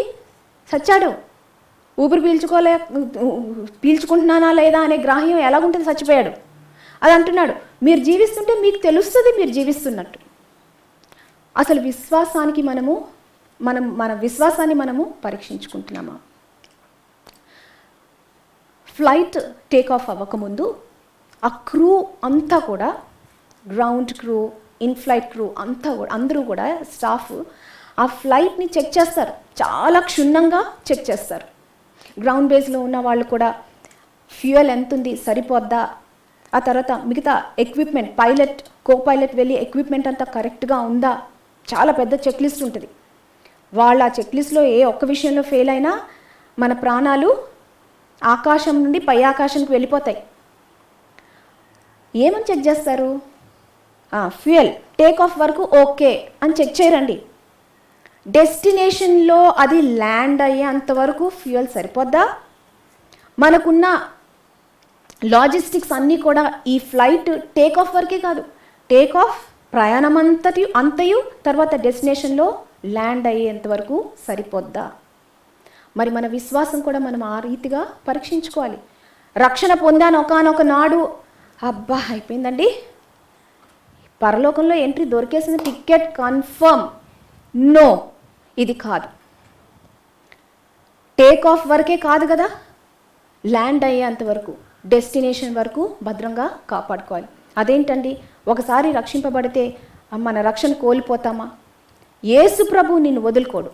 చచ్చాడు, ఊపిరి పీల్చుకుంటున్నానా లేదా అనే గ్రాహ్యం ఎలాగుంటుంది, చచ్చిపోయాడు. అది అంటున్నాడు. మీరు జీవిస్తుంటే మీకు తెలుస్తుంది మీరు జీవిస్తున్నట్టు. అసలు విశ్వాసానికి మన విశ్వాసాన్ని మనము పరీక్షించుకుంటున్నామా? ఫ్లైట్ టేక్ ఆఫ్ అవ్వకముందు ఆ క్రూ అంతా కూడా, ground crew, in flight crew అంతా కూడా, అందరూ కూడా స్టాఫ్ ఆ ఫ్లైట్ని చెక్ చేస్తారు, చాలా క్షుణ్ణంగా చెక్ చేస్తారు. గ్రౌండ్ బేస్లో ఉన్న వాళ్ళు కూడా ఫ్యూయల్ ఎంత ఉంది, సరిపోద్దా, ఆ తర్వాత మిగతా ఎక్విప్మెంట్, పైలట్, కో పైలట్ వెళ్ళి ఎక్విప్మెంట్ అంతా కరెక్ట్గా ఉందా, చాలా పెద్ద చెక్ లిస్ట్ ఉంటుంది. వాళ్ళు ఆ చెక్ లిస్ట్లో ఏ ఒక్క విషయంలో ఫెయిల్ అయినా మన ప్రాణాలు ఆకాశం నుండి పై ఆకాశంకి వెళ్ళిపోతాయి. ఏమని చెక్ చేస్తారు? ఫ్యూయల్ టేక్ ఆఫ్ వరకు ఓకే అని చెక్ చేయరండి. డెస్టినేషన్లో అది ల్యాండ్ అయ్యేంతవరకు ఫ్యూయల్ సరిపోద్దా, మనకున్న లాజిస్టిక్స్ అన్నీ కూడా ఈ ఫ్లైట్ టేక్ ఆఫ్ వరకే కాదు, టేక్ ఆఫ్ ప్రయాణం అంతయు తర్వాత డెస్టినేషన్లో ల్యాండ్ అయ్యేంతవరకు సరిపోద్దా. మరి మన విశ్వాసం కూడా మనం ఆ రీతిగా పరీక్షించుకోవాలి. రక్షణ పొందాను ఒకానొక నాడు, అబ్బా అయిపోయిందండి, పరలోకంలో ఎంట్రీ దొరికేసిన, టికెట్ కన్ఫర్మ్. నో, ఇది కాదు. టేక్ ఆఫ్ వరకే కాదు కదా, ల్యాండ్ అయ్యేంత వరకు, డెస్టినేషన్ వరకు భద్రంగా కాపాడుకోవాలి. అదేంటండి, ఒకసారి రక్షింపబడితే మన రక్షణ కోల్పోతామా? యేసు ప్రభు నిన్ను వదులుకోడు.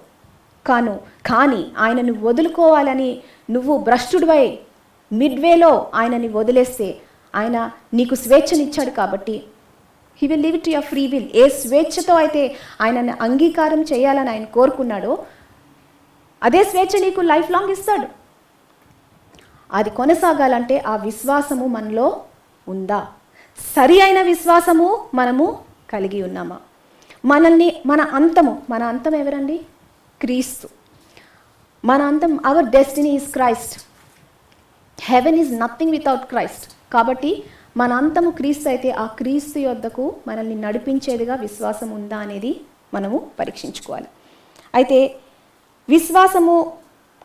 కానీ ఆయనను వదులుకోవాలని నువ్వు భ్రష్టుడివై మిడ్వేలో ఆయనని వదిలేస్తే ఆయన నీకు స్వేచ్ఛనిచ్చాడు కాబట్టి he will leave it your free will. ఏ స్వేచ్ఛతో అయితే ఆయనని అంగీకారం చేయాలని ఆయన కోరుకున్నాడో అదే స్వేచ్ఛ నీకు లైఫ్ లాంగ్ ఇస్తాడు. అది కొనసాగాలంటే ఆ విశ్వాసము మనలో ఉందా? సరి అయిన విశ్వాసము మనము కలిగి ఉన్నామా? మన అంతం ఎవరండి? క్రీస్తు. మన అంతం, hour destiny is Christ. Heaven is nothing without Christ. కాబట్టి మన అంతము క్రీస్తు అయితే ఆ క్రీస్తు యొద్దకు మనల్ని నడిపించేదిగా విశ్వాసం ఉందా అనేది మనము పరీక్షించుకోవాలి. అయితే విశ్వాసము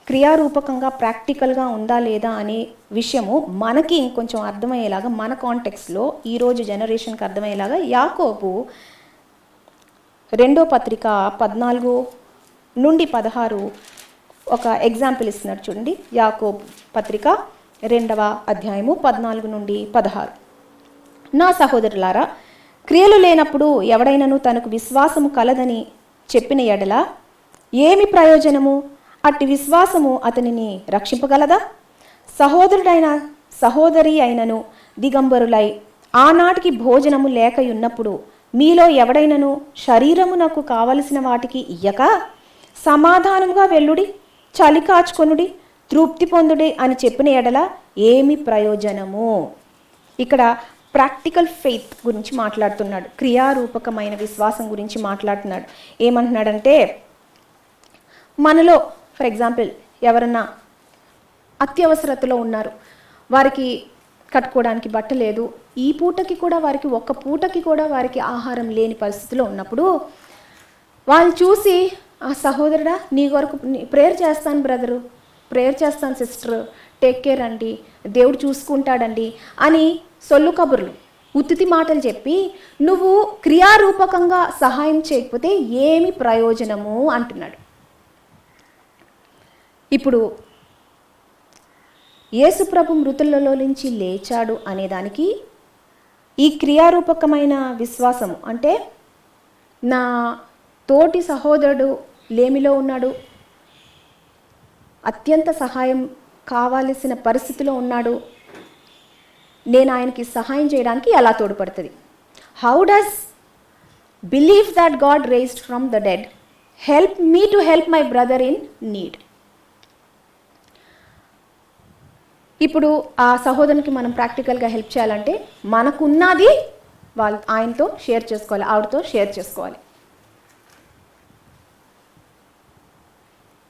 క్రియారూపకంగా ప్రాక్టికల్గా ఉందా లేదా అనే విషయము మనకి ఇంకొంచెం అర్థమయ్యేలాగా, మన కాంటెక్స్లో ఈరోజు జనరేషన్కి అర్థమయ్యేలాగా యాకోబు 2వ పత్రిక 14-16 ఒక ఎగ్జాంపుల్ ఇస్తున్నాడు చూడండి. యాకోబు పత్రిక 2వ అధ్యాయము 14-16. నా సహోదరులారా, క్రియలు లేనప్పుడు ఎవడైనను తనకు విశ్వాసము కలదని చెప్పిన ఎడల ఏమి ప్రయోజనము? అట్టి విశ్వాసము అతనిని రక్షింపగలదా? సహోదరి అయినను దిగంబరులై ఆనాటికి భోజనము లేకయున్నప్పుడు మీలో ఎవడైనను శరీరమునకు కావలసిన వాటికి ఇయ్యక సమాధానముగా వెళ్ళుడి, చలి కాచుకొనుడి, తృప్తి పొందుడి అని చెప్పిన ఎడల ఏమి ప్రయోజనము? ఇక్కడ ప్రాక్టికల్ ఫెయిత్ గురించి మాట్లాడుతున్నాడు, క్రియారూపకమైన విశ్వాసం గురించి మాట్లాడుతున్నాడు. ఏమంటున్నాడంటే, మనలో ఫర్ ఎగ్జాంపుల్ ఎవరన్నా అత్యవసరతలో ఉన్నారు, వారికి కట్టుకోవడానికి బట్ట లేదు, ఈ పూటకి కూడా వారికి ఒక్క పూటకి కూడా వారికి ఆహారం లేని పరిస్థితిలో ఉన్నప్పుడు వాళ్ళు చూసి, ఆ సహోదరుడా నీ కొరకు ప్రేయర్ చేస్తాను బ్రదరు, ప్రేయర్ చేస్తాను సిస్టర్, టేక్ కేర్ అండి, దేవుడు చూసుకుంటాడండి అని సొల్లు కబుర్లు, ఉత్తితి మాటలు చెప్పి నువ్వు క్రియారూపకంగా సహాయం చేయకపోతే ఏమి ప్రయోజనము అంటున్నాడు. ఇప్పుడు యేసుప్రభు మృతులలో నుంచి లేచాడు అనేదానికి ఈ క్రియారూపకమైన విశ్వాసము అంటే, నా తోటి సహోదరుడు లేమిలో ఉన్నాడు, అత్యంత సహాయం కావాల్సిన పరిస్థితిలో ఉన్నాడు, నేను ఆయనకి సహాయం చేయడానికి ఎలా తోడ్పడుతుంది? How does believe that God raised from the dead help me to help my brother in need? ఇప్పుడు ఆ సహోదరునికి మనం ప్రాక్టికల్గా హెల్ప్ చేయాలంటే మనకున్నది ఆయనతో షేర్ చేసుకోవాలి, ఆవిడతో షేర్ చేసుకోవాలి.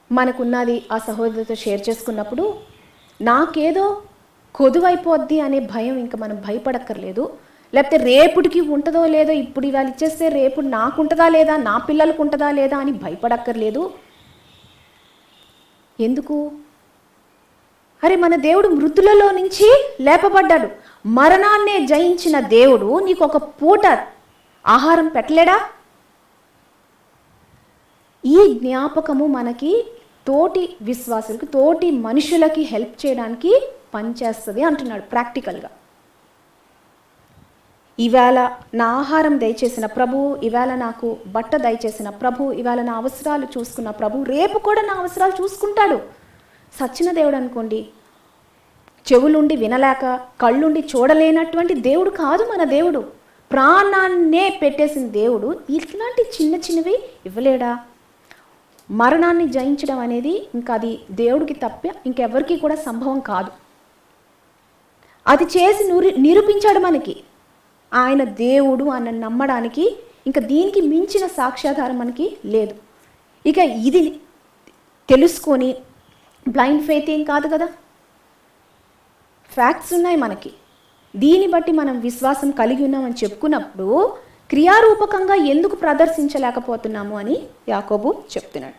మనకున్నది ఆ సహోదరుతో షేర్ చేసుకున్నప్పుడు నాకేదో కొదువైపోద్ది అనే భయం ఇంకా మనం భయపడక్కర్లేదు. లేకపోతే రేపుడికి ఉంటుందో లేదో, ఇప్పుడు ఇవాళ ఇచ్చేస్తే రేపు నాకు ఉంటుందా లేదా, నా పిల్లలకు ఉంటుందా లేదా అని భయపడక్కర్లేదు. ఎందుకు? అరే మన దేవుడు మృతులలో నుంచి లేపబడ్డాడు, మరణాన్నే జయించిన దేవుడు నీకు ఒక పూట ఆహారం పెట్టలేడా? ఈ జ్ఞాపకము మనకి తోటి విశ్వాసులకు, తోటి మనుషులకి హెల్ప్ చేయడానికి పనిచేస్తుంది అంటున్నాడు ప్రాక్టికల్గా. ఈవేళ నా ఆహారం దయచేసిన ప్రభు, ఈవేళ నాకు బట్ట దయచేసిన ప్రభు, ఈవేళ నా అవసరాలు చూసుకున్న ప్రభు రేపు కూడా నా అవసరాలు చూసుకుంటాడు. సచ్చిన దేవుడు అనుకోండి, చెవులుండి వినలేక కళ్ళుండి చూడలేనటువంటి దేవుడు కాదు మన దేవుడు. ప్రాణాన్నే పెట్టేసిన దేవుడు ఇట్లాంటి చిన్న చిన్నవి ఇవ్వలేడా? మరణాన్ని జయించడం అనేది ఇంకా అది దేవుడికి తప్ప ఇంకెవరికి కూడా సంభవం కాదు. అది చేసి నిరూపించాడు మనకి. ఆయన దేవుడు అని నమ్మడానికి ఇంకా దీనికి మించిన సాక్ష్యాధారం మనకి లేదు. ఇక ఇది తెలుసుకొని బ్లైండ్ ఫెయిత్ ఏం కాదు కదా, ఫ్యాక్ట్స్ ఉన్నాయి మనకి. దీన్ని బట్టి మనం విశ్వాసం కలిగి ఉన్నామని చెప్పుకున్నప్పుడు క్రియారూపకంగా ఎందుకు ప్రదర్శించలేకపోతున్నాము అని యాకోబు చెప్తున్నాడు.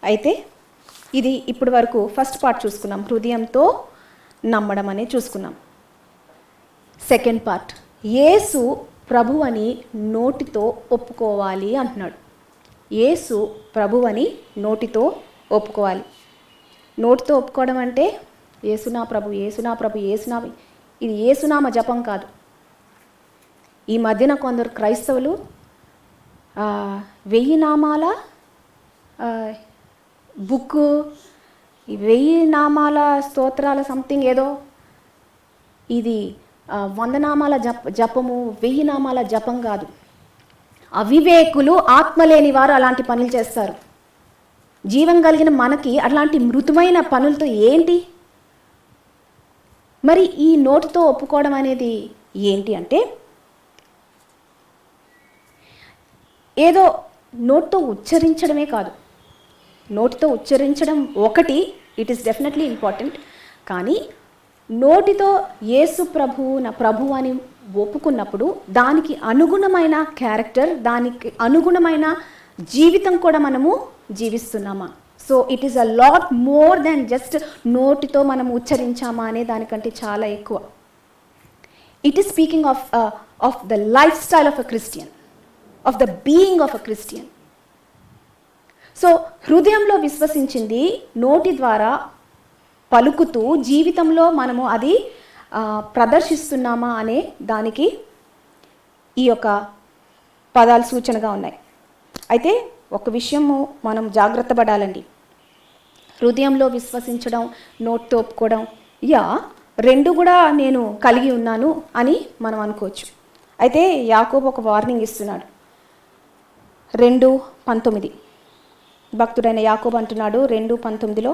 అయితే ఇది ఇప్పటి వరకు ఫస్ట్ పార్ట్ చూసుకున్నాం, హృదయంతో నమ్మడం అనేది చూసుకున్నాం. సెకండ్ పార్ట్, యేసు ప్రభు అని నోటితో ఒప్పుకోవాలి అంటున్నాడు. యేసు ప్రభు అని నోటితో ఒప్పుకోవాలి. నోటితో ఒప్పుకోవడం అంటే యేసునా ప్రభు, యేసునా ప్రభు, యేసునా, ఇది యేసునామ జపం కాదు. ఈ మధ్యన కొందరు క్రైస్తవులు 1000 నామాల బుక్, 1000 నామాల స్తోత్రాల సంథింగ్ ఏదో, ఇది 100 నామాల జపము, 1000 నామాల జపం కాదు. అవివేకులు, ఆత్మలేని వారు అలాంటి పనులు చేస్తారు. జీవం కలిగిన మనకి అలాంటి మృతుమైన పనులతో ఏంటి? మరి ఈ నోటితో ఒప్పుకోవడం అనేది ఏంటి అంటే, ఏదో నోటితో ఉచ్చరించడమే కాదు. నోటితో ఉచ్చరించడం ఒకటి, ఇట్ ఈస్ డెఫినెట్లీ ఇంపార్టెంట్. కానీ నోటితో యేసు ప్రభు నా ప్రభు అని ఒప్పుకున్నప్పుడు దానికి అనుగుణమైన క్యారెక్టర్, దానికి అనుగుణమైన జీవితం కూడా మనము జీవిస్తున్నామా? So it is a lot more than just నోటితో మనం ఉచ్చరించామా అనే దానికంటే చాలా ఎక్కువ. It is speaking of the life style of a Christian, of the being of a Christian. So హృదయంలో విశ్వసించింది నోటి ద్వారా పలుకుతూ జీవితంలో మనము అది ప్రదర్శిస్తున్నామా అనే దానికి ఈ యొక్క పదాలు సూచనగా ఉన్నాయి. అయితే ఒక విషయము మనం జాగ్రత్త పడాలండి. హృదయంలో విశ్వసించడం, నోటితో ఒప్పుకోవడం, రెండు కూడా నేను కలిగి ఉన్నాను అని మనం అనుకోవచ్చు. అయితే యాకోబు ఒక వార్నింగ్ ఇస్తున్నాడు. 2:19 భక్తుడైన యాకోబు అంటున్నాడు 2:19లో,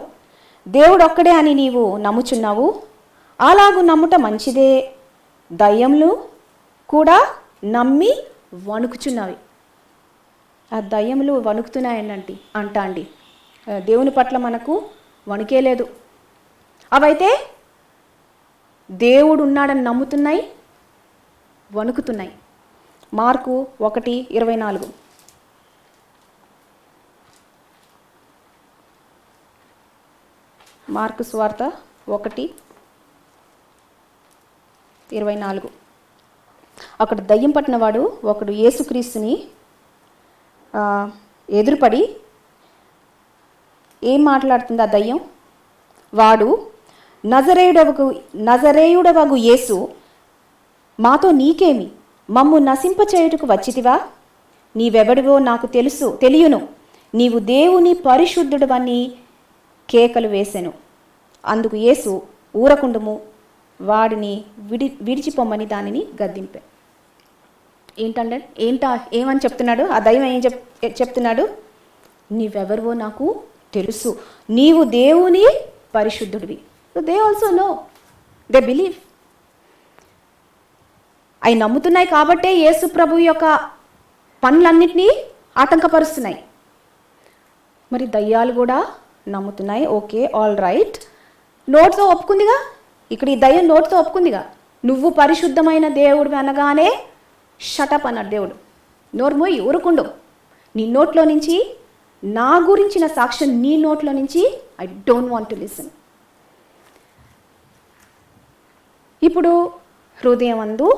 దేవుడు ఒక్కడే అని నీవు నమ్ముచున్నావు, అలాగూ నమ్ముట మంచిదే, దయ్యములు కూడా నమ్మి వణుకుచున్నవి. ఆ దయ్యములు వణుకుతున్నాయండి అండి. దేవుని పట్ల మనకు వణుకే లేదు. అవైతే దేవుడు ఉన్నాడని నమ్ముతున్నాయి, వణుకుతున్నాయి. మార్కు 1:24. మార్కు సువార్త 1:24. అక్కడ దయ్యం పట్టినవాడు ఒకడు యేసుక్రీస్తుని ఎదురుపడి ఏం మాట్లాడుతుంది ఆ దయ్యం? వాడు నజరేయుడవగు యేసు, మాతో నీకేమి? మమ్ము నశింపచేయుటకు వచ్చితివా? నీవెవడివో నాకు తెలియను, నీవు దేవుని పరిశుద్ధుడవని కేకలు వేసెను. అందుకు యేసు ఊరకుండుము, వాడిని విడిచిపోమ్మని దానిని గద్దింపే. ఏమని చెప్తున్నాడు ఆ దైవం? ఏం చెప్తున్నాడు? నీవెవరివో నాకు తెలుసు, నీవు దేవుని పరిశుద్ధుడివి. So they also know, they believe. అవి నమ్ముతున్నాయి కాబట్టే యేసు ప్రభు యొక్క పనులన్నింటినీ ఆటంకపరుస్తున్నాయి. మరి దయ్యాలు కూడా నమ్ముతున్నాయి. Okay, all right. నోటితో ఒప్పుకుందిగా, ఇక్కడ ఈ దయ్యం నోటితో ఒప్పుకుందిగా. నువ్వు పరిశుద్ధమైన దేవుడు అనగానే షటప్ అన్నాడు దేవుడు. నోర్మోయి, ఊరుకుండు. నీ నోట్లో నుంచి నా గురించిన సాక్ష్యం, నీ నోట్లో నుంచి I don't want to listen. ఇప్పుడు హృదయం అందు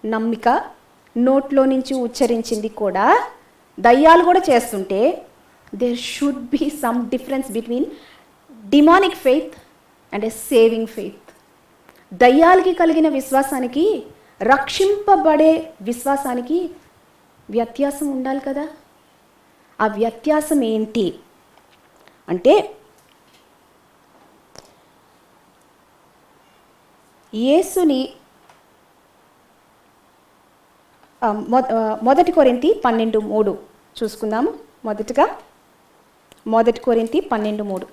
నమ్మిక, నోట్లో నుంచి ఉచ్చరించింది కూడా దయ్యాలు కూడా చేస్తుంటే there should be some difference between demonic faith and a saving faith. దయ్యాలకి కలిగిన విశ్వాసానికి, రక్షింపబడే విశ్వాసానికి వ్యత్యాసం ఉండాలి కదా. ఆ వ్యత్యాసం ఏంటి అంటే, యేసుని మొదటి కొరింథీ 12:3 చూసుకుందాము. మొదటిగా 1 కొరింథీ 12:3.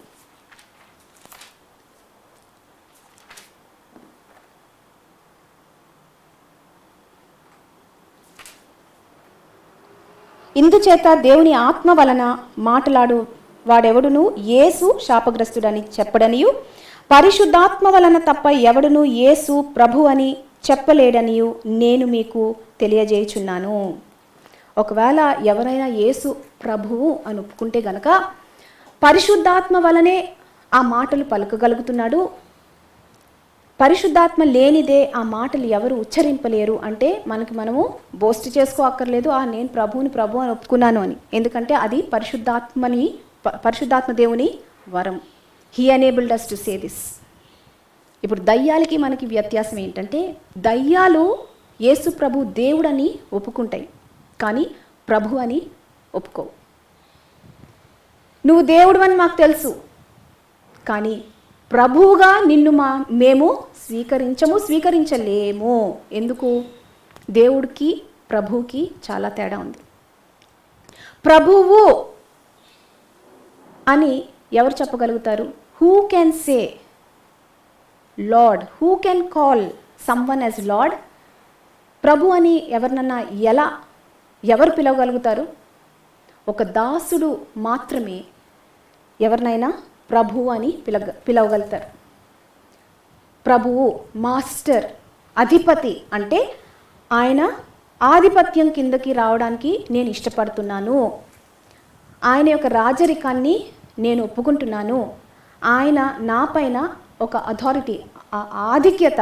ఇందుచేత దేవుని ఆత్మ వలన మాట్లాడు వాడెవడును యేసు శాపగ్రస్తుడని చెప్పడనియు, పరిశుద్ధాత్మ వలన తప్ప ఎవడును యేసు ప్రభు అని చెప్పలేడనియు నేను మీకు తెలియజేయుచున్నాను. ఒకవేళ ఎవరైనా యేసు ప్రభువు అని ఒప్పుకుంటే గనక పరిశుద్ధాత్మ వలనే ఆ మాటలు పలుకగలుగుతున్నాడు. పరిశుద్ధాత్మ లేనిదే ఆ మాటలు ఎవరు ఉచ్చరింపలేరు. అంటే మనము బోస్ట్ చేసుకోక్కర్లేదు, నేను ప్రభువుని ప్రభు అని ఒప్పుకున్నాను అని. ఎందుకంటే అది పరిశుద్ధాత్మ దేవుని వరం. He enabled us to say this. ఇప్పుడు దయ్యాలకి మనకి వ్యత్యాసం ఏంటంటే, దయ్యాలు యేసు ప్రభు దేవుడని ఒప్పుకుంటాయి, కానీ ప్రభు అని ఒప్పుకోవు. నువ్వు దేవుడు అని మాకు తెలుసు, కానీ ప్రభువుగా నిన్ను మేము స్వీకరించలేము. ఎందుకు? దేవుడికి ప్రభువుకి చాలా తేడా ఉంది. ప్రభువు అని ఎవరు చెప్పగలుగుతారు? Who can say Lord? Who can call someone as Lord? ప్రభు అని ఎవరినన్నా ఎవరు పిలవగలుగుతారు? ఒక దాసుడు మాత్రమే ఎవరినైనా ప్రభు అని పిలవగలుగుతారు. ప్రభువు, మాస్టర్, అధిపతి అంటే ఆయన ఆధిపత్యం కిందకి రావడానికి నేను ఇష్టపడుతున్నాను, ఆయన యొక్క రాజరికాన్ని నేను ఒప్పుకుంటున్నాను, ఆయన నా పైన ఒక అథారిటీ, ఆధిక్యత,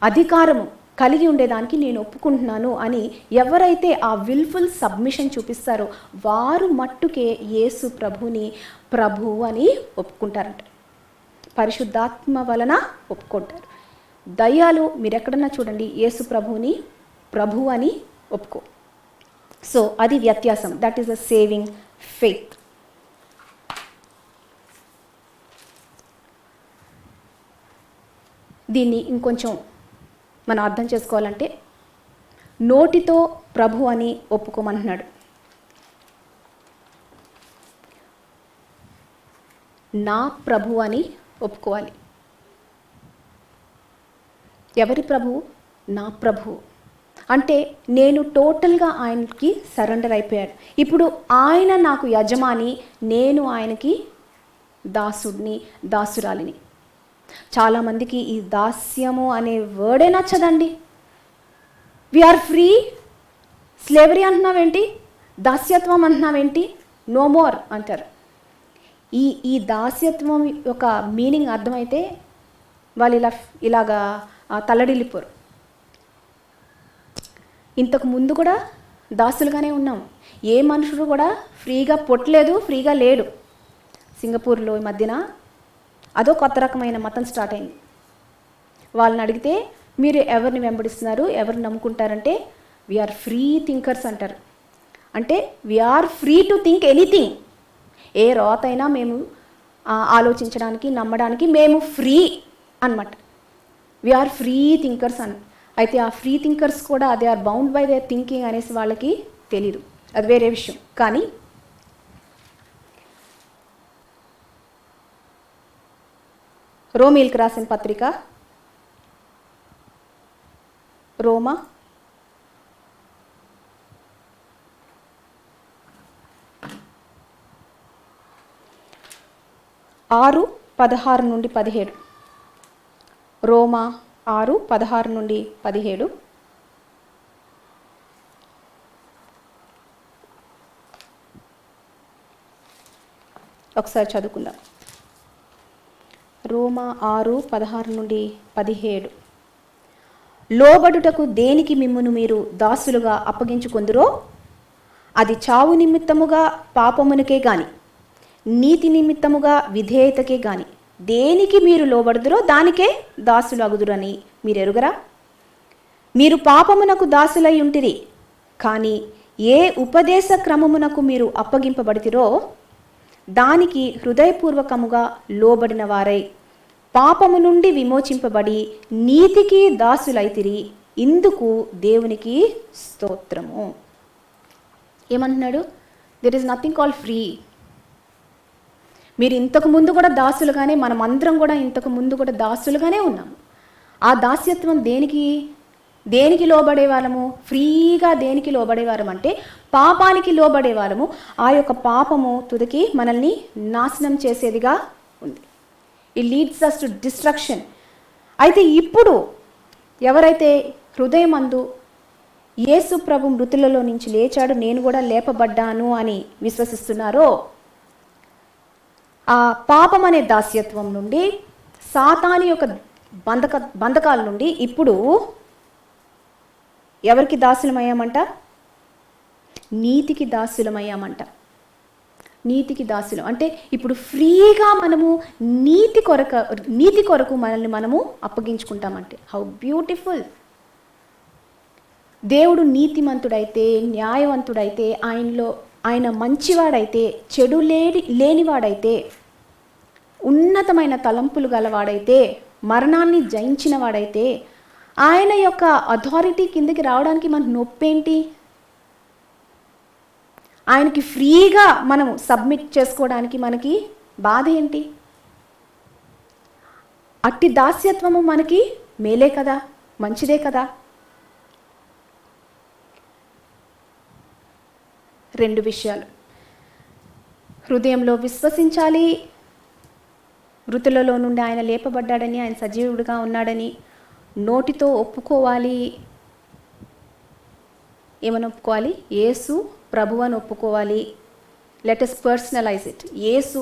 అధికారము కలిగి ఉండేదానికి నేను ఒప్పుకుంటున్నాను అని ఎవరైతే ఆ విల్ఫుల్ సబ్మిషన్ చూపిస్తారో వారు మట్టుకే యేసు ప్రభుని ప్రభువు అని ఒప్పుకుంటారంట. పరిశుద్ధాత్మ వలన ఒప్పుకుంటారు. దయ్యాలు మీరు ఎక్కడన్నా చూడండి యేసు ప్రభుని ప్రభు అని ఒప్పుకో. సో అది వ్యత్యాసం. That is a saving faith. దీన్ని ఇంకొంచెం మనం అర్థం చేసుకోవాలంటే, నోటితో ప్రభు అని ఒప్పుకోమంటున్నాడు. నా ప్రభు అని ఒప్పుకోవాలి. ఎవరి ప్రభువు? నా ప్రభువు. అంటే నేను టోటల్గా ఆయనకి సరెండర్ అయిపోయాడు. ఇప్పుడు ఆయన నాకు యజమాని, నేను ఆయనకి దాసుడిని, దాసురాలిని. చాలామందికి ఈ దాస్యము అనే వర్డే నచ్చదండి. వీఆర్ ఫ్రీ, స్లేవరీ అంటున్నావేంటి, దాస్యత్వం అంటున్నావేంటి, నో మోర్ అంటారు. ఈ దాస్యత్వం యొక్క మీనింగ్ అర్థమైతే వాళ్ళు ఇలాగా తల్లడిల్లిపోరు. ఇంతకు ముందు కూడా దాసులుగానే ఉన్నాం. ఏ మనుషుడు కూడా ఫ్రీగా పుట్టలేదు, ఫ్రీగా లేడు. సింగపూర్లో ఈ మధ్యన అదో కొత్త రకమైన మతం స్టార్ట్ అయింది. వాళ్ళని అడిగితే మీరు ఎవరిని వెంబడిస్తున్నారు, ఎవరిని నమ్ముకుంటారంటే వీఆర్ ఫ్రీ థింకర్స్ అంటారు. అంటే we are free to think anything. ఏ రోతైనా మేము ఆలోచించడానికి, నమ్మడానికి మేము ఫ్రీ అన్నమాట. వీఆర్ ఫ్రీ థింకర్స్ అని. అయితే ఆ ఫ్రీ థింకర్స్ కూడా they are bound by their thinking అనేసి వాళ్ళకి తెలియదు, అది వేరే విషయం. కానీ రోమీలకు రాసిన పత్రిక, రోమా 6:16-17. రోమా 6:16-17. ఒకసారి చదువుకుందాం. రోమా 6:16-17. లోబడుటకు దేనికి మిమ్మును మీరు దాసులుగా అప్పగించుకొందురో అది చావు నిమిత్తముగా పాపమునకే గాని, నీతి నిమిత్తముగా విధేయతకే గాని దేనికి మీరు లోబడుదురో దానికే దాసులు అగుదురని మీరు ఎరుగరా? మీరు పాపమునకు దాసులై ఉంటిరి, కానీ ఏ ఉపదేశ క్రమమునకు మీరు అప్పగింపబడితిరో దానికి హృదయపూర్వకముగా లోబడిన వారై పాపము నుండి విమోచింపబడి నీతికి దాసులైతిరి. ఇందుకు దేవునికి స్తోత్రము. ఏమంటున్నాడు? There is nothing called free. మీరు ఇంతకు ముందు కూడా దాసులుగానే, మనమందరం కూడా ఇంతకు ముందు కూడా దాసులుగానే ఉన్నాము. ఆ దాస్యత్వం దేనికి లోబడే వాళ్ళము? ఫ్రీగా దేనికి లోబడేవారం అంటే పాపానికి లోబడేవారము. ఆ యొక్క పాపము తుదికి మనల్ని నాశనం చేసేదిగా ఉంది. It leads us to destruction. అయితే ఇప్పుడు ఎవరైతే హృదయమందు యేసు ప్రభు మృతులలో నుంచి లేచాడు, నేను కూడా లేపబడ్డాను అని విశ్వసిస్తున్నారో, ఆ పాపం అనే దాస్యత్వం నుండి, సాతాను యొక్క బంధకాల నుండి ఇప్పుడు ఎవరికి దాసులమయ్యామంట? నీతికి దాసులమయ్యామంట. నీతికి దాసులం అంటే ఇప్పుడు ఫ్రీగా మనము నీతి కొరకు మనల్ని మనము అప్పగించుకుంటామంటే హౌ బ్యూటిఫుల్. దేవుడు నీతిమంతుడైతే, న్యాయవంతుడైతే, ఆయన మంచివాడైతే, చెడు లేనివాడైతే, ఉన్నతమైన తలంపులు గలవాడైతే, మరణాన్ని జయించిన వాడైతే, ఆయన యొక్క అథారిటీ కిందకి రావడానికి మనకు నొప్పేంటి? ఆయనకి ఫ్రీగా మనము సబ్మిట్ చేసుకోవడానికి మనకి బాధ ఏంటి? అట్టి దాస్యత్వము మనకి మేలే కదా, మంచిదే కదా. 2 విషయాలు. హృదయంలో విశ్వసించాలి, మృతులలో నుండి ఆయన లేపబడ్డాడని, ఆయన సజీవుడిగా ఉన్నాడని. నోటితో ఒప్పుకోవాలి. ఏమని ఒప్పుకోవాలి? యేసు ప్రభు అని ఒప్పుకోవాలి. Let us personalize it. యేసు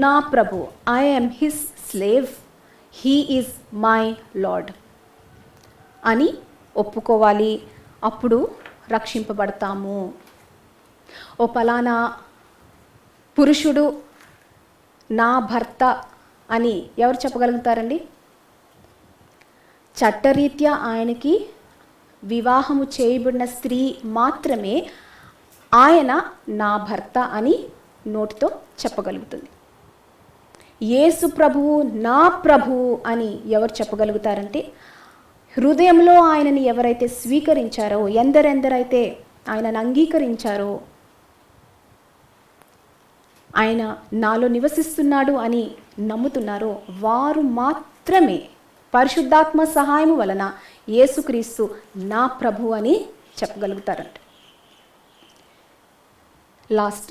నా ప్రభు, I am his slave, he is my Lord అని ఒప్పుకోవాలి. అప్పుడు రక్షింపబడతాము. ఓ పలానా పురుషుడు నా భర్త అని ఎవరు చెప్పగలుగుతారండి? చట్టరీత్యా ఆయనకి వివాహము చేయబడిన స్త్రీ మాత్రమే ఆయన నా భర్త అని నోటితో చెప్పగలుగుతుంది. యేసు ప్రభువు నా ప్రభువు అని ఎవరు చెప్పగలుగుతారంటే, హృదయంలో ఆయనని ఎవరైతే స్వీకరించారో, ఎందరెందరైతే ఆయనను అంగీకరించారో, ఆయన నాలో నివసిస్తున్నాడు అని నమ్ముతున్నారో వారు మాత్రమే పరిశుద్ధాత్మ సహాయము వలన యేసుక్రీస్తు నా ప్రభు అని చెప్పగలుగుతారంట. లాస్ట్,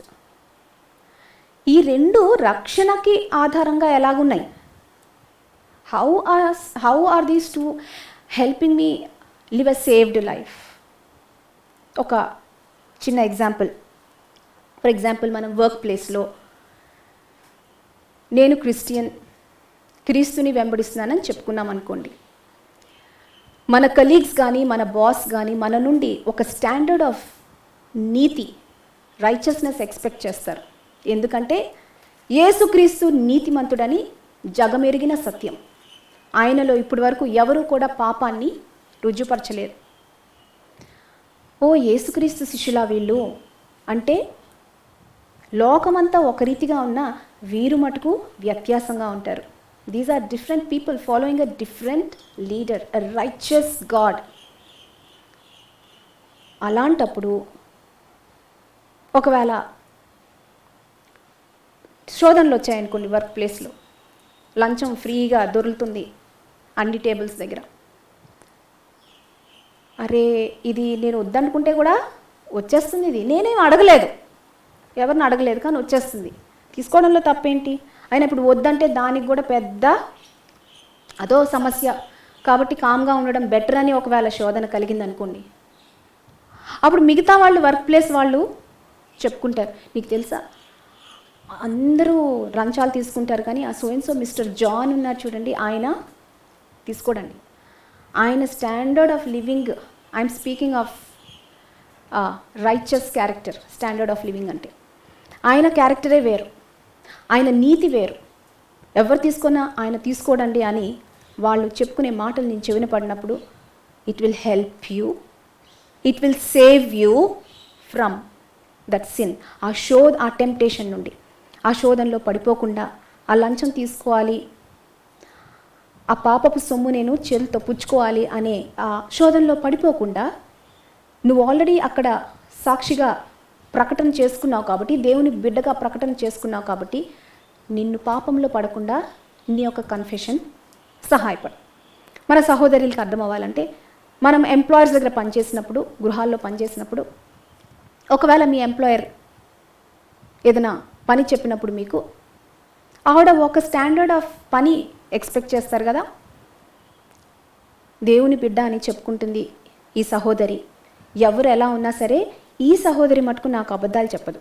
ఈ 2 రక్షణకి ఆధారంగా ఎలాగున్నాయి? How are these 2 helping me live a saved life? ఒక చిన్న ఎగ్జాంపుల్. ఫర్ ఎగ్జాంపుల్, మనం వర్క్ ప్లేస్లో నేను క్రీస్తుని వెంబడిస్తున్నానని చెప్పుకున్నాం అనుకోండి. మన కలీగ్స్ కానీ, మన బాస్ కానీ మన నుండి ఒక standard of NITI, righteousness expect చేస్తారు. ఎందుకంటే యేసుక్రీస్తు నీతిమంతుడని జగమెరిగిన సత్యం. ఆయనలో ఇప్పటి వరకు ఎవరు కూడా పాపాన్ని రుజుపరచలేరు. ఓ యేసుక్రీస్తు శిష్యులా వీళ్ళు అంటే, లోకమంతా ఒక రీతిగా ఉన్న వీరు మటుకు వ్యత్యాసంగా ఉంటారు. These are different people following a different leader, a righteous God. అలాంటప్పుడు ఒకవేళ శోధనలు వచ్చాయనుకోండి, వర్క్ ప్లేస్లో లంచం ఫ్రీగా దొరుకుతుంది అన్ని టేబుల్స్ దగ్గర. అరే, ఇది నేను వద్దనుకుంటే కూడా వచ్చేస్తుంది. ఇది నేనేం అడగలేదు, ఎవరిని అడగలేదు, కానీ వచ్చేస్తుంది. తీసుకోవడంలో తప్పేంటి? అయినా ఇప్పుడు వద్దంటే దానికి కూడా పెద్ద అదో సమస్య. కాబట్టి కామ్గా ఉండడం బెటర్ అని ఒకవేళ శోధన కలిగింది అనుకోండి, అప్పుడు మిగతా వాళ్ళు, వర్క్ ప్లేస్ వాళ్ళు చెప్పుకుంటారు, నీకు తెలుసా అందరూ లంచాలు తీసుకుంటారు, కానీ ఆ సో మిస్టర్ జాన్ ఉన్నారు చూడండి, ఆయన తీసుకోడండి. ఆయన standard of living, I'm speaking of righteous character. Standard of living అంటే ఆయన క్యారెక్టరే వేరు, ఆయన నీతి వేరు. ఎవరు తీసుకున్నా ఆయన తీసుకోడండి అని వాళ్ళు చెప్పుకునే మాటలు నేను చెవిన పడినప్పుడు it will help you, it will save you from that sin. ఆ టెంప్టేషన్ నుండి, ఆ శోధనలో పడిపోకుండా, ఆ లంచం తీసుకోవాలి, ఆ పాపపు సొమ్ము నేను చేతులతో పుచ్చుకోవాలి అనే ఆ శోధనలో పడిపోకుండా, నువ్వు ఆల్రెడీ అక్కడ సాక్షిగా ప్రకటన చేసుకున్నావు కాబట్టి, దేవుని బిడ్డగా ప్రకటన చేసుకున్నావు కాబట్టి, నిన్ను పాపంలో పడకుండా నీ యొక్క కన్ఫెషన్ సహాయపడు. మన సహోదరులకు అర్థం అవ్వాలంటే, మనం ఎంప్లాయర్స్ దగ్గర పనిచేసినప్పుడు, గృహాల్లో పనిచేసినప్పుడు, ఒకవేళ మీ ఎంప్లాయర్ ఏదైనా పని చెప్పినప్పుడు మీకు ఆవిడ ఒక స్టాండర్డ్ ఆఫ్ పని ఎక్స్పెక్ట్ చేస్తారు కదా. దేవుని బిడ్డ అని చెప్పుకుంటుంది ఈ సహోదరి. ఎవరు ఎలా ఉన్నా సరే ఈ సహోదరి మటుకు నాకు అబద్ధాలు చెప్పదు.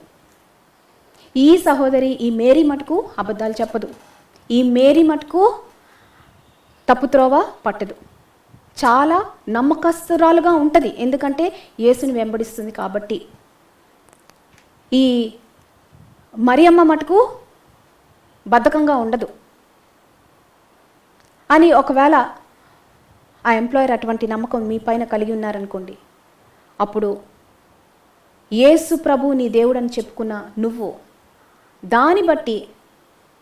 ఈ సహోదరి, ఈ మేరీ మటుకు అబద్ధాలు చెప్పదు. ఈ మేరీ మటుకు తప్పుత్రోవ పట్టదు. చాలా నమ్మకస్తురాలుగా ఉంటుంది, ఎందుకంటే యేసుని వెంబడిస్తుంది కాబట్టి. ఈ మరియమ్మ మటుకు బద్ధకంగా ఉండదు అని ఒకవేళ ఆ ఎంప్లాయర్ అటువంటి నమ్మకం మీ పైన కలిగి ఉన్నారనుకోండి, అప్పుడు యేసు ప్రభు నీ దేవుడు అని చెప్పుకున్న నువ్వు దాన్ని బట్టి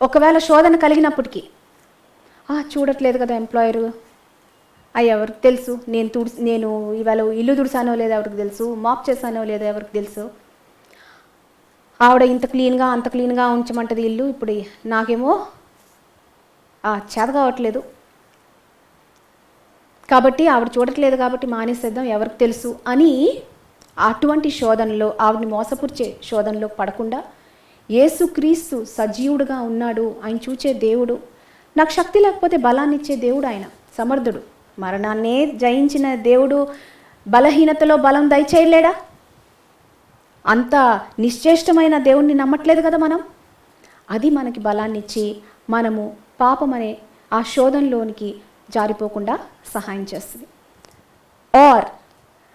ఒకవేళ శోధన కలిగినప్పటికీ, చూడట్లేదు కదా ఎంప్లాయరు, ఎవరికి తెలుసు, నేను ఇవాళ ఇల్లు తుడిసానో లేదో ఎవరికి తెలుసు, మాప్ చేశానో లేదో ఎవరికి తెలుసు, ఆవిడ ఇంత క్లీన్గా అంత క్లీన్గా ఉంచమంటది ఇల్లు, ఇప్పుడు నాకేమో చేత కావట్లేదు కాబట్టి, ఆవిడ చూడట్లేదు కాబట్టి మానేసేద్దాం, ఎవరికి తెలుసు అని అటువంటి శోధనలో, ఆవిడని మోసపురిచే శోధనలో పడకుండా, యేసుక్రీస్తు సజీవుడుగా ఉన్నాడు, ఆయన చూచే దేవుడు, నాకు శక్తి లేకపోతే బలాన్ని ఇచ్చే దేవుడు, ఆయన సమర్థుడు, మరణాన్నే జయించిన దేవుడు బలహీనతలో బలం దయచేయలేడా? అంత నిశ్చేష్టమైన దేవుణ్ణి నమ్మట్లేదు కదా మనం. అది మనకి బలాన్ని ఇచ్చి మనము పాపం అనే ఆ శోధనలోనికి జారిపోకుండా సహాయం చేస్తుంది. ఆర్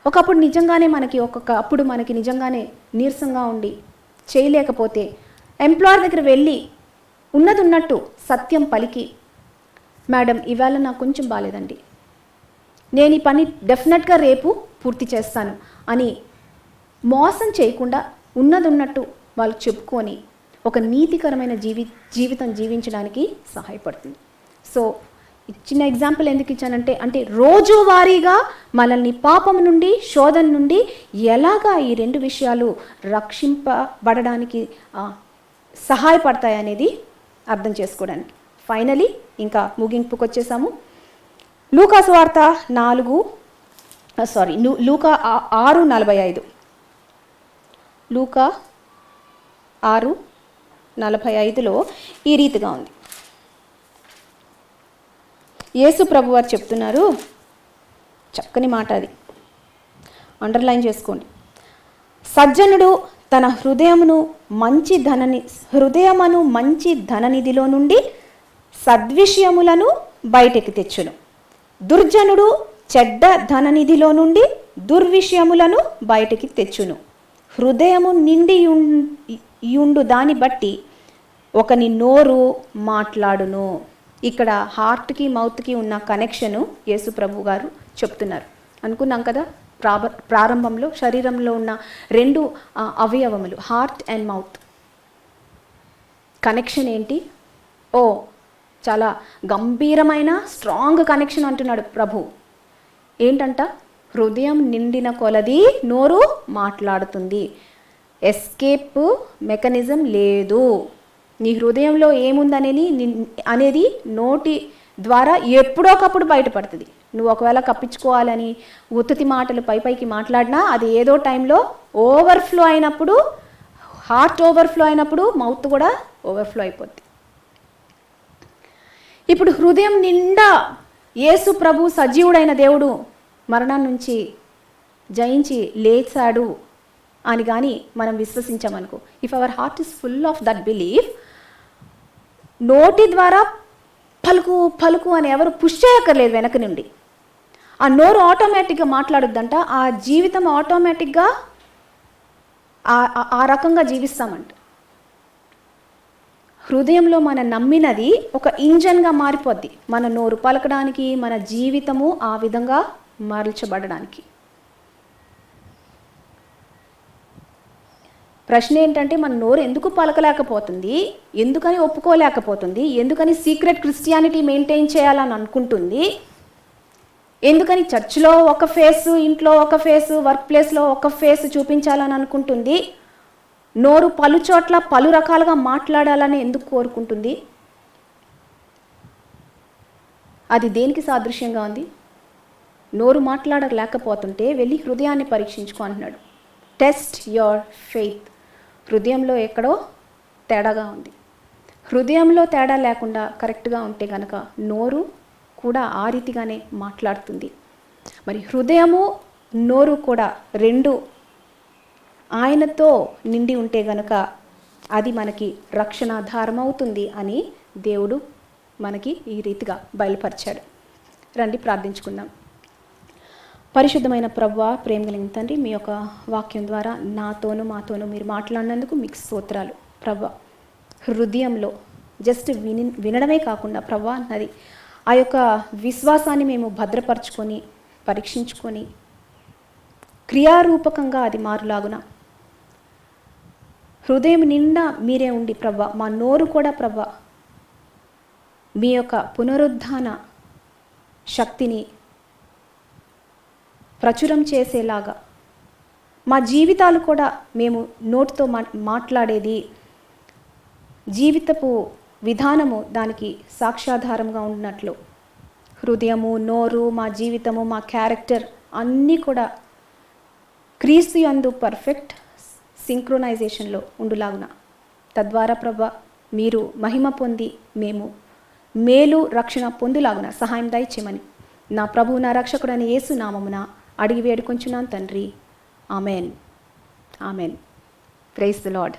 ఒకప్పుడు నిజంగానే అప్పుడు మనకి నిజంగానే నీరసంగా ఉండి చేయలేకపోతే ఎంప్లాయర్ దగ్గర వెళ్ళి ఉన్నది ఉన్నట్టు సత్యం పలికి, మేడం ఇవాళ నాకు కొంచెం బాగాలేదండి, నేను ఈ పని డెఫినెట్గా రేపు పూర్తి చేస్తాను అని మోసం చేయకుండా ఉన్నది ఉన్నట్టు వాళ్ళు చెప్పుకొని ఒక నీతికరమైన జీవితం జీవించడానికి సహాయపడుతుంది. సో చిన్న ఎగ్జాంపుల్ ఎందుకు ఇచ్చానంటే రోజువారీగా మనల్ని పాపం నుండి, శోధన నుండి ఎలాగా ఈ రెండు విషయాలు రక్షింపబడడానికి సహాయపడతాయనేది అర్థం చేసుకోవడానికి. ఫైనలీ ఇంకా ముగింపుకు వచ్చేసాము. లూకా సువార్త 6:45. లూకా 6:45లో ఈ రీతిగా ఉంది. యేసు ప్రభు వారు చెప్తున్నారు, చక్కని మాట, అది అండర్లైన్ చేసుకోండి. సజ్జనుడు తన హృదయమును మంచి ధననిధిలో నుండి సద్విషయములను బయటకు తెచ్చును. దుర్జనుడు చెడ్డ ధననిధిలో నుండి దుర్విషయములను బయటికి తెచ్చును. హృదయము నిండి యుండు దాన్ని బట్టి ఒకని నోరు మాట్లాడును. ఇక్కడ హార్ట్కి మౌత్కి ఉన్న కనెక్షను యేసు ప్రభు గారు చెప్తున్నారు. అనుకున్నాం కదా ప్రారంభంలో, శరీరంలో ఉన్న రెండు అవయవములు హార్ట్ అండ్ మౌత్ కనెక్షన్ ఏంటి? చాలా గంభీరమైన స్ట్రాంగ్ కనెక్షన్ అంటున్నాడు ప్రభు. ఏంటంట? హృదయం నిండిన కొలది నోరు మాట్లాడుతుంది. ఎస్కేప్ మెకానిజం లేదు. నీ హృదయంలో ఏముందనేది నోటి ద్వారా ఎప్పుడోకప్పుడు బయటపడుతుంది. నువ్వు ఒకవేళ కప్పించుకోవాలని ఉత్తుతి మాటలు పైకి మాట్లాడినా అది ఏదో టైంలో ఓవర్ఫ్లో అయినప్పుడు, హార్ట్ ఓవర్ఫ్లో అయినప్పుడు మౌత్ కూడా ఓవర్ఫ్లో అయిపోద్ది. ఇప్పుడు హృదయం నిండా యేసు ప్రభు సజీవుడైన దేవుడు మరణం నుంచి జయించి లేచాడు అని కానీ మనం విశ్వసించామనుకో, if our heart is full of that belief, నోటి ద్వారా పలుకు అని ఎవరు పుష్ చేయక్కర్లేదు వెనక నుండి. ఆ నోరు ఆటోమేటిక్గా మాట్లాడుద్దంట. ఆ జీవితం ఆటోమేటిక్గా ఆ రకంగా జీవిస్తామంట. హృదయంలో మనం నమ్మినది ఒక ఇంజన్గా మారిపోద్ది. మన నోరు పలకడానికి, మన జీవితము ఆ విధంగా మరల్చబడడానికి. ప్రశ్న ఏంటంటే, మన నోరు ఎందుకు పలకలేకపోతుంది, ఎందుకని ఒప్పుకోలేకపోతుంది, ఎందుకని సీక్రెట్ క్రిస్టియానిటీ మెయింటైన్ చేయాలని అనుకుంటుంది, ఎందుకని చర్చ్లో ఒక ఫేస్, ఇంట్లో ఒక ఫేస్, వర్క్ ప్లేస్లో ఒక ఫేస్ చూపించాలని అనుకుంటుంది, నోరు పలు చోట్ల పలు రకాలుగా మాట్లాడాలని ఎందుకు కోరుకుంటుంది? అది దేనికి సాదృశ్యంగా ఉంది? నోరు మాట్లాడలేకపోతుంటే వెళ్ళి హృదయాన్ని పరీక్షించుకో అంటున్నాడు. Test your faith. హృదయంలో ఎక్కడో తేడాగా ఉంది. హృదయంలో తేడా లేకుండా కరెక్ట్గా ఉంటే కనుక నోరు కూడా ఆ రీతిగానే మాట్లాడుతుంది. మరి హృదయము నోరు కూడా రెండు ఆయనతో నిండి ఉంటే గనుక అది మనకి రక్షణాధారం అవుతుంది అని దేవుడు మనకి ఈ రీతిగా బయలుపరిచాడు. రండి ప్రార్థించుకుందాం. పరిశుద్ధమైన ప్రభువా, ప్రేమ కలిగిన తండ్రి, మీ యొక్క వాక్యం ద్వారా నాతోనూ మాతోనూ మీరు మాట్లాడినందుకు మీకు స్తోత్రాలు. ప్రభువా, హృదయంలో జస్ట్ వినడమే కాకుండా ప్రభువా, అది ఆ యొక్క విశ్వాసాన్ని మేము భద్రపరచుకొని పరీక్షించుకొని క్రియారూపకంగా అది మారులాగున హృదయం నిండా మీరే ఉండి ప్రభువా, మా నోరు కూడా ప్రభువా మీ యొక్క పునరుద్ధాన శక్తిని ప్రచురం చేసేలాగా, మా జీవితాలు కూడా మేము నోటితో మాట్లాడేది జీవితపు విధానము దానికి సాక్ష్యాధారంగా ఉన్నట్లు హృదయము, నోరు, మా జీవితము, మా క్యారెక్టర్ అన్నీ కూడా క్రీస్తు యందు పర్ఫెక్ట్ సింక్రోనైజేషన్లో ఉండులాగున, తద్వారా ప్రభా మీరు మహిమ పొంది మేము మేలు రక్షణ పొందులాగున సహాయం దయచేయమని నా ప్రభువు నా రక్షకుడని యేసు నామమున అడిగి వేడుకొంచున్నాను తండ్రి. Amen. Amen. Praise the lord.